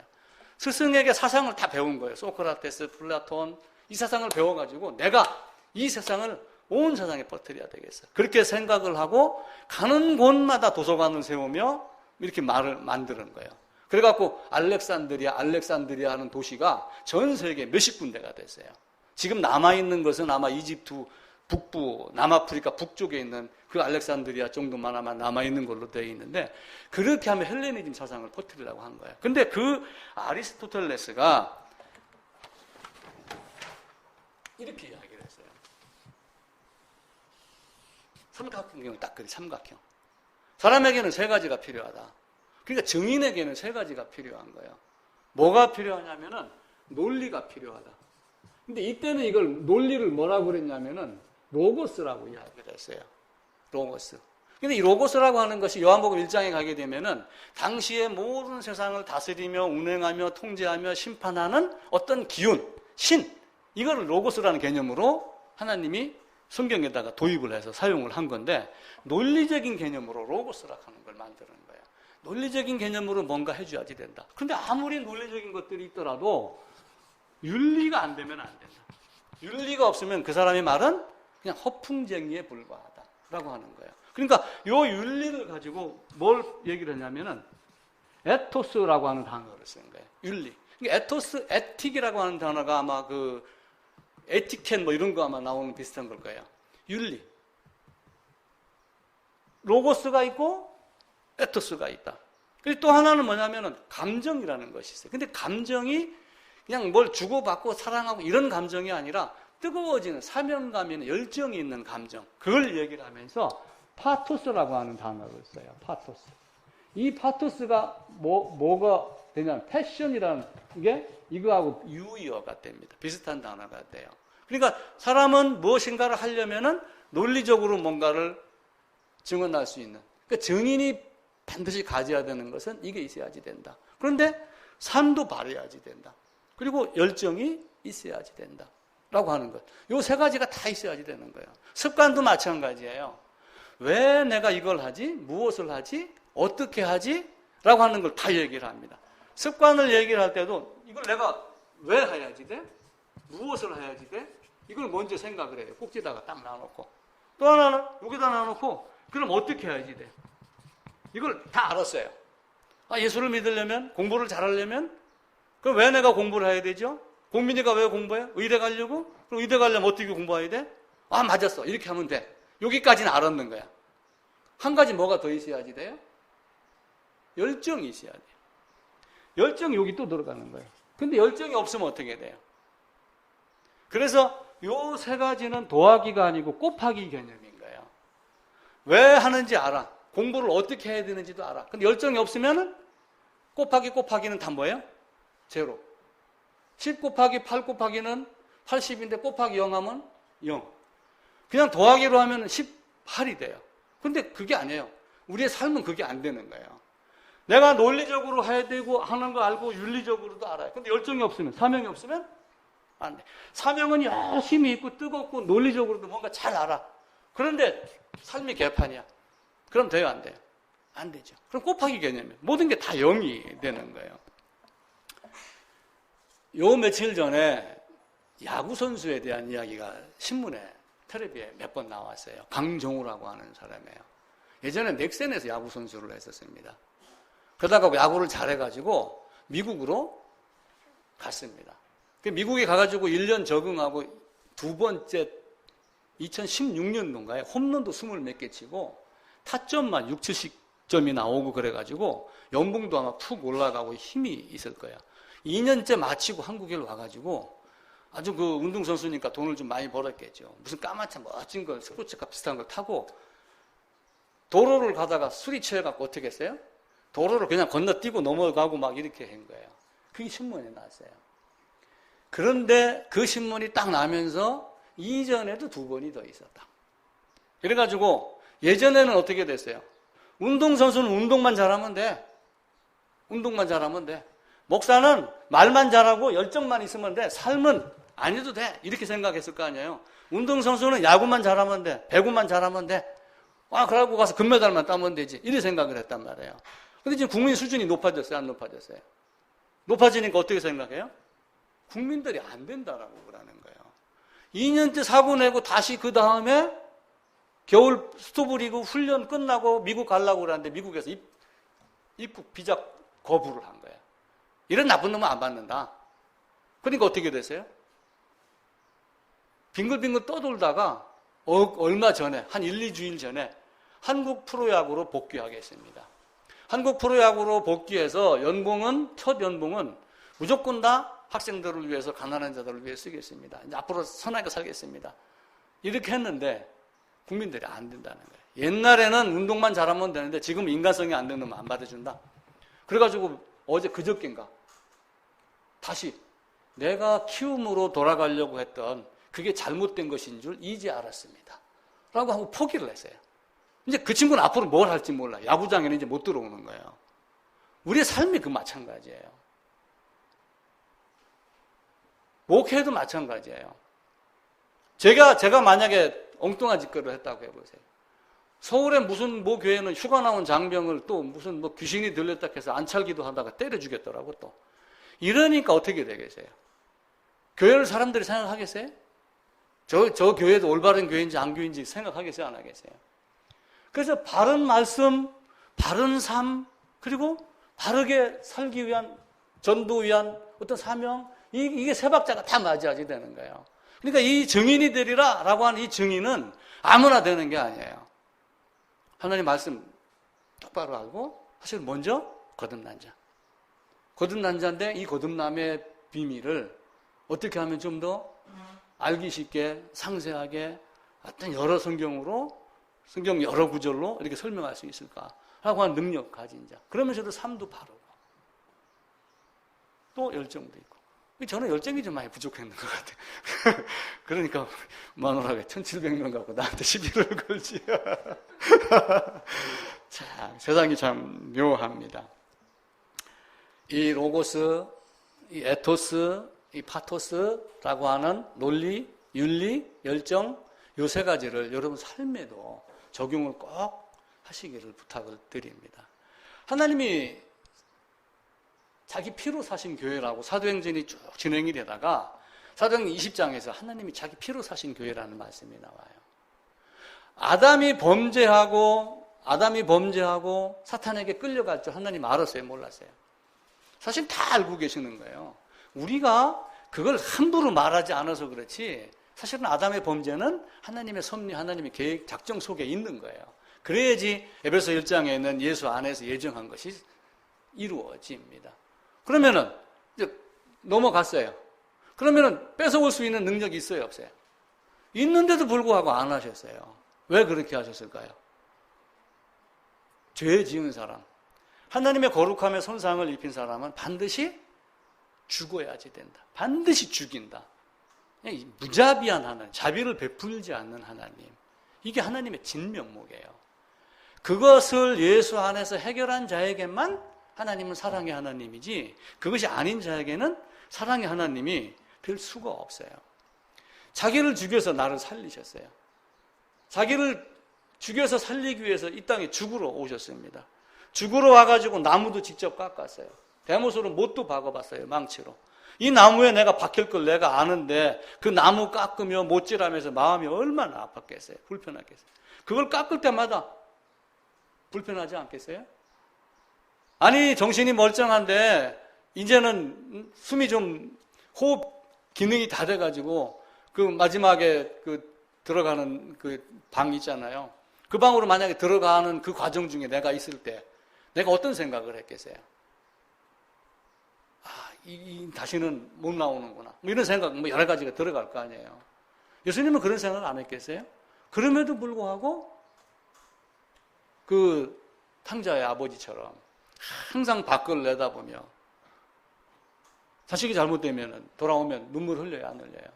스승에게 사상을 다 배운 거예요. 소크라테스, 플라톤, 이 사상을 배워가지고 내가 이 세상을 온 세상에 퍼뜨려야 되겠어. 그렇게 생각을 하고 가는 곳마다 도서관을 세우며 이렇게 말을 만드는 거예요. 그래갖고 알렉산드리아 하는 도시가 전 세계 몇십 군데가 됐어요. 지금 남아있는 것은 아마 이집트 북부, 남아프리카 북쪽에 있는 그 알렉산드리아 정도만 아마 남아있는 걸로 되어 있는데, 그렇게 하면 헬레니즘 사상을 퍼뜨리려고 한 거예요. 근데 그 아리스토텔레스가 이렇게 이야기를 했어요. 삼각형을 딱 그래, 삼각형. 사람에게는 세 가지가 필요하다. 그러니까 증인에게는 세 가지가 필요한 거예요. 뭐가 필요하냐면은 논리가 필요하다. 근데 이때는 이걸 논리를 뭐라고 그랬냐면은 로고스라고 이야기를 했어요. 로고스. 근데 이 로고스라고 하는 것이 요한복음 1장에 가게 되면은 당시의 모든 세상을 다스리며 운행하며 통제하며 심판하는 어떤 기운, 신, 이거를 로고스라는 개념으로 하나님이 성경에다가 도입을 해서 사용을 한 건데, 논리적인 개념으로 로고스라고 하는 걸 만드는 거예요. 논리적인 개념으로 뭔가 해줘야지 된다. 그런데 아무리 논리적인 것들이 있더라도 윤리가 안 되면 안 된다. 윤리가 없으면 그 사람의 말은 그냥 허풍쟁이에 불과하다라고 하는 거예요. 그러니까 요 윤리를 가지고 뭘 얘기를 했냐면은 에토스라고 하는 단어를 쓴 거예요. 윤리. 에토스, 에틱이라고 하는 단어가 아마 그 에티켓 뭐 이런 거 아마 나오는 비슷한 걸 거예요. 윤리. 로고스가 있고 에토스가 있다. 그리고 또 하나는 뭐냐면은 감정이라는 것이 있어요. 근데 감정이 그냥 뭘 주고받고 사랑하고 이런 감정이 아니라 뜨거워지는 사명감이나 열정이 있는 감정. 그걸 얘기를 하면서 파토스라고 하는 단어를 써요. 파토스. 이 파토스가 뭐가 되냐면 패션이라는 게 이거하고 유의어가 됩니다. 비슷한 단어가 돼요. 그러니까 사람은 무엇인가를 하려면은 논리적으로 뭔가를 증언할 수 있는. 그러니까 증인이 반드시 가져야 되는 것은 이게 있어야지 된다. 그런데 삶도 바라야지 된다. 그리고 열정이 있어야지 된다. 라고 하는 것. 요 세 가지가 다 있어야지 되는 거예요. 습관도 마찬가지예요. 왜 내가 이걸 하지? 무엇을 하지? 어떻게 하지? 라고 하는 걸 다 얘기를 합니다. 습관을 얘기를 할 때도 이걸 내가 왜 해야지 돼? 무엇을 해야지 돼? 이걸 먼저 생각을 해요. 꼭지다가 딱 놔놓고. 또 하나는 여기다 놔놓고 그럼 어떻게 해야지 돼? 이걸 다 알았어요. 예수를 믿으려면, 공부를 잘하려면 그럼 왜 내가 공부를 해야 되죠? 국민이가 왜 공부해? 의대 가려고? 그럼 의대 가려면 어떻게 공부해야 돼? 맞았어. 이렇게 하면 돼. 여기까지는 알았는 거야. 한 가지 뭐가 더 있어야지 돼요? 열정이 있어야 돼요. 열정이 여기 또 들어가는 거예요. 근데 열정이 없으면 어떻게 돼요? 그래서 요 세 가지는 더하기가 아니고 곱하기 개념인 거예요. 왜 하는지 알아. 공부를 어떻게 해야 되는지도 알아. 근데 열정이 없으면은 곱하기는 다 뭐예요? 제로. 10 곱하기 8 곱하기는 80인데 곱하기 0 하면 0. 그냥 더하기로 하면 18이 돼요. 근데 그게 아니에요. 우리의 삶은 그게 안 되는 거예요. 내가 논리적으로 해야 되고 하는 거 알고 윤리적으로도 알아요. 근데 열정이 없으면, 사명이 없으면 안 돼. 사명은 열심히 있고 뜨겁고 논리적으로도 뭔가 잘 알아. 그런데 삶이 개판이야. 그럼 돼요, 안 돼요? 안 되죠. 그럼 곱하기 개념이에요. 모든 게 다 0이 되는 거예요. 요 며칠 전에 야구 선수에 대한 이야기가 신문에 텔레비에 몇 번 나왔어요. 강정우라고 하는 사람이에요. 예전에 넥센에서 야구 선수를 했었습니다. 그러다가 야구를 잘해가지고 미국으로 갔습니다. 미국에 가가지고 1년 적응하고 두 번째 2016년도인가에 홈런도 20 몇 개 치고 타점만 6, 70점이 나오고 그래가지고 연봉도 아마 푹 올라가고 힘이 있을 거예요. 2년째 마치고 한국에 와가지고 아주 그 운동선수니까 돈을 좀 많이 벌었겠죠. 무슨 까맣게 멋진 걸, 스포츠카 비슷한 걸 타고 도로를 가다가 술이 취해갖고 어떻게 했어요? 도로를 그냥 건너뛰고 넘어가고 막 이렇게 한 거예요. 그게 신문에 나왔어요. 그런데 그 신문이 딱 나면서 이전에도 2번이 더 있었다. 그래가지고 예전에는 어떻게 됐어요? 운동선수는 운동만 잘하면 돼. 운동만 잘하면 돼. 목사는 말만 잘하고 열정만 있으면 돼. 삶은 안 해도 돼. 이렇게 생각했을 거 아니에요. 운동선수는 야구만 잘하면 돼. 배구만 잘하면 돼. 그러고 가서 금메달만 따면 되지. 이렇게 생각을 했단 말이에요. 근데 지금 국민 수준이 높아졌어요? 안 높아졌어요? 높아지니까 어떻게 생각해요? 국민들이 안 된다라고 그러는 거예요. 2년째 사고 내고 다시 그 다음에 겨울 스토브리그 훈련 끝나고 미국 가려고 그러는데 미국에서 입국 비자 거부를 한 거예요. 이런 나쁜 놈은 안 받는다. 그러니까 어떻게 됐어요? 빙글빙글 떠돌다가 얼마 전에 한 1, 2주일 전에 한국 프로야구로 복귀하겠습니다. 한국 프로야구로 복귀해서 첫 연봉은 무조건 다 학생들을 위해서 가난한 자들을 위해 쓰겠습니다. 이제 앞으로 선하게 살겠습니다. 이렇게 했는데 국민들이 안 된다는 거예요. 옛날에는 운동만 잘하면 되는데 지금 인간성이 안 되는 놈은 안 받아준다. 그래가지고 어제 그저께인가 다시 내가 키움으로 돌아가려고 했던 그게 잘못된 것인 줄 이제 알았습니다. 라고 하고 포기를 했어요. 이제 그 친구는 앞으로 뭘 할지 몰라. 야구장에는 이제 못 들어오는 거예요. 우리의 삶이 그 마찬가지예요. 목회도 마찬가지예요. 제가 만약에 엉뚱한 짓거리를 했다고 해보세요. 서울에 무슨 교회는 휴가 나온 장병을 또 무슨 귀신이 들렸다 해서 안찰기도 하다가 때려 죽였더라고 또. 이러니까 어떻게 되겠어요? 교회를 사람들이 생각하겠어요? 저 교회도 올바른 교회인지 안 교회인지 생각하겠어요, 안 하겠어요? 그래서 바른 말씀, 바른 삶, 그리고 바르게 살기 위한, 전도 위한 어떤 사명, 이게 세 박자가 다 맞아야지 되는 거예요. 그러니까 이 증인이 되리라 라고 하는 이 증인은 아무나 되는 게 아니에요. 하나님 말씀 똑바로 알고, 사실 먼저 거듭난 자. 거듭난 자인데 이 거듭남의 비밀을 어떻게 하면 좀 더 알기 쉽게, 상세하게, 어떤 여러 성경으로, 성경 여러 구절로 이렇게 설명할 수 있을까라고 하는 능력 가진 자. 그러면서도 삶도 바르고, 또 열정도 있고. 저는 열정이 좀 많이 부족했는 것 같아요. 그러니까 마누라가 1700명 갖고 나한테 시비를 걸지. 자, 세상이 참 묘합니다. 이 로고스, 이 에토스, 이 파토스라고 하는 논리, 윤리, 열정, 요 세 가지를 여러분 삶에도 적용을 꼭 하시기를 부탁을 드립니다. 하나님이 자기 피로 사신 교회라고 사도행전이 쭉 진행이 되다가 사도행전 20장에서 하나님이 자기 피로 사신 교회라는 말씀이 나와요. 아담이 범죄하고 사탄에게 끌려갈 줄 하나님 알았어요, 몰랐어요? 사실 다 알고 계시는 거예요. 우리가 그걸 함부로 말하지 않아서 그렇지, 사실은 아담의 범죄는 하나님의 섭리, 하나님의 계획, 작정 속에 있는 거예요. 그래야지 에베소 1장에 있는 예수 안에서 예정한 것이 이루어집니다. 그러면은 이제 넘어갔어요. 그러면은 뺏어올 수 있는 능력이 있어요, 없어요? 있는데도 불구하고 안 하셨어요. 왜 그렇게 하셨을까요? 죄 지은 사람, 하나님의 거룩함에 손상을 입힌 사람은 반드시 죽어야지 된다. 반드시 죽인다. 무자비한 하나님, 자비를 베풀지 않는 하나님. 이게 하나님의 진면목이에요. 그것을 예수 안에서 해결한 자에게만 하나님은 사랑의 하나님이지, 그것이 아닌 자에게는 사랑의 하나님이 될 수가 없어요. 자기를 죽여서 나를 살리셨어요. 자기를 죽여서 살리기 위해서 이 땅에 죽으러 오셨습니다. 죽으러 와가지고 나무도 직접 깎았어요. 대못으로 못도 박아봤어요, 망치로. 이 나무에 내가 박힐 걸 내가 아는데 그 나무 깎으며 못질하면서 마음이 얼마나 아팠겠어요, 불편하겠어요. 그걸 깎을 때마다 불편하지 않겠어요? 아니, 정신이 멀쩡한데 이제는 숨이 좀, 호흡 기능이 다 돼가지고 그 마지막에 그 들어가는 그 방 있잖아요. 그 방으로 만약에 들어가는 그 과정 중에 내가 있을 때 내가 어떤 생각을 했겠어요? 다시는 못 나오는구나, 뭐 이런 생각, 뭐 여러 가지가 들어갈 거 아니에요. 예수님은 그런 생각을 안 했겠어요? 그럼에도 불구하고 그 탕자의 아버지처럼 항상 밖을 내다보며, 자식이 잘못되면 돌아오면 눈물 흘려요, 안 흘려요?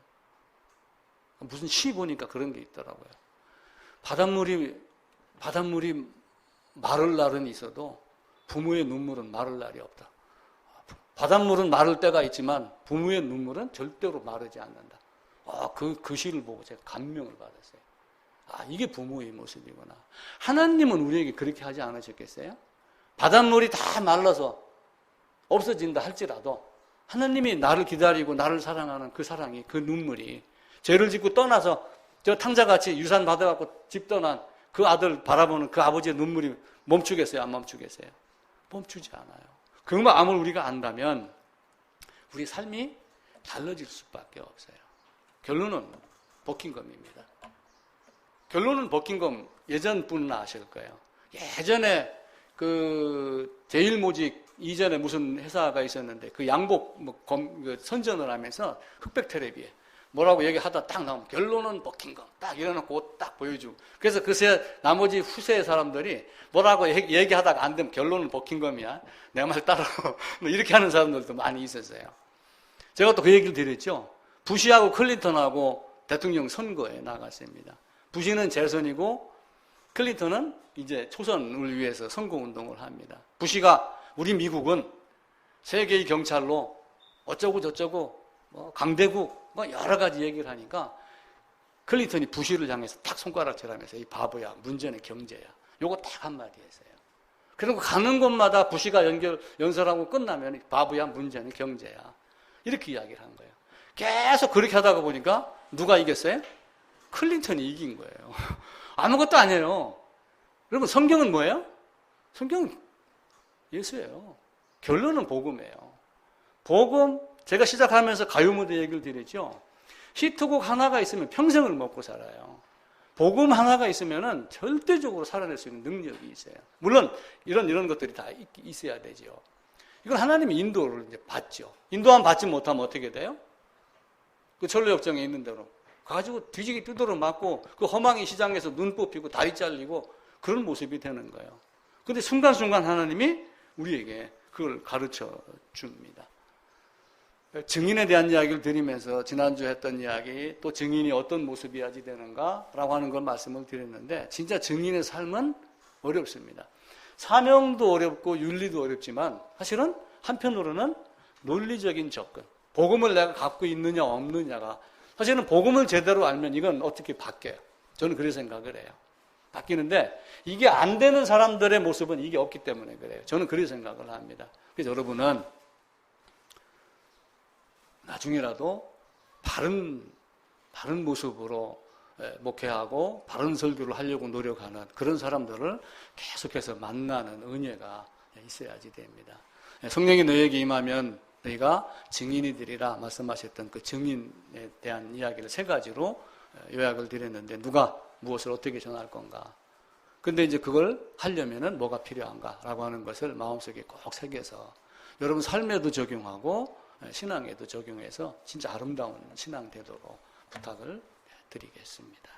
무슨 시 보니까 그런 게 있더라고요. 바닷물이 마를 날은 있어도 부모의 눈물은 마를 날이 없다. 바닷물은 마를 때가 있지만 부모의 눈물은 절대로 마르지 않는다. 그 시를 보고 제가 감명을 받았어요. 이게 부모의 모습이구나. 하나님은 우리에게 그렇게 하지 않으셨겠어요? 바닷물이 다 말라서 없어진다 할지라도 하나님이 나를 기다리고 나를 사랑하는 그 사랑이, 그 눈물이, 죄를 짓고 떠나서 저 탕자같이 유산 받아갖고 집 떠난 그 아들 바라보는 그 아버지의 눈물이 멈추겠어요, 안 멈추겠어요? 멈추지 않아요. 그 마음을 우리가 안다면 우리 삶이 달라질 수밖에 없어요. 결론은 버킹엄입니다. 결론은 버킹엄, 예전 분은 아실 거예요. 예전에 그 제일모직 이전에 무슨 회사가 있었는데 그 양복 선전을 하면서 흑백 텔레비에 뭐라고 얘기하다 딱 나오면 결론은 버킹엄 딱 일어나고 딱 보여주고, 그래서 그새 나머지 후세 사람들이 뭐라고 얘기하다가 안 되면 결론은 버킹엄이야, 내 말 따라 이렇게 하는 사람들도 많이 있었어요. 제가 또 그 얘기를 드렸죠. 부시하고 클린턴하고 대통령 선거에 나갔습니다. 부시는 재선이고 클린턴은 이제 초선을 위해서 선거운동을 합니다. 부시가 우리 미국은 세계의 경찰로 어쩌고 저쩌고 강대국 여러 가지 얘기를 하니까 클린턴이 부시를 향해서 탁 손가락질하면서 이 바보야, 문제는 경제야, 요거 딱 한마디 했어요. 그리고 가는 곳마다 부시가 연설하고 끝나면 바보야, 문제는 경제야, 이렇게 이야기를 한 거예요. 계속 그렇게 하다가 보니까 누가 이겼어요? 클린턴이 이긴 거예요. 아무것도 아니에요. 여러분, 성경은 뭐예요? 성경은 예수예요. 결론은 복음이에요. 복음, 제가 시작하면서 가요 무대 얘기를 드렸죠. 히트곡 하나가 있으면 평생을 먹고 살아요. 복음 하나가 있으면은 절대적으로 살아낼 수 있는 능력이 있어요. 물론 이런 것들이 다 있어야 되죠. 이건 하나님이 인도를 이제 받죠. 인도만 받지 못하면 어떻게 돼요? 그 전로역정에 있는 대로 가지고 뒤지기 뜯도록 맞고 그 허망이 시장에서 눈 뽑히고 다리 잘리고 그런 모습이 되는 거예요. 근데 순간순간 하나님이 우리에게 그걸 가르쳐 줍니다. 증인에 대한 이야기를 드리면서 지난주에 했던 이야기, 또 증인이 어떤 모습이어야지 되는가라고 하는 걸 말씀을 드렸는데, 진짜 증인의 삶은 어렵습니다. 사명도 어렵고 윤리도 어렵지만 사실은 한편으로는 논리적인 접근, 복음을 내가 갖고 있느냐 없느냐가, 사실은 복음을 제대로 알면 이건 어떻게 바뀌어요. 저는 그렇게 생각을 해요. 바뀌는데 이게 안 되는 사람들의 모습은 이게 없기 때문에 그래요. 저는 그렇게 생각을 합니다. 그래서 여러분은 나중에라도 바른 모습으로 목회하고 바른 설교를 하려고 노력하는 그런 사람들을 계속해서 만나는 은혜가 있어야지 됩니다. 성령이 너에게 임하면 너희가 증인이 되리라 말씀하셨던 그 증인에 대한 이야기를 세 가지로 요약을 드렸는데, 누가 무엇을 어떻게 전할 건가? 근데 이제 그걸 하려면은 뭐가 필요한가라고 하는 것을 마음속에 꼭 새겨서 여러분 삶에도 적용하고 신앙에도 적용해서 진짜 아름다운 신앙 되도록 부탁을 드리겠습니다.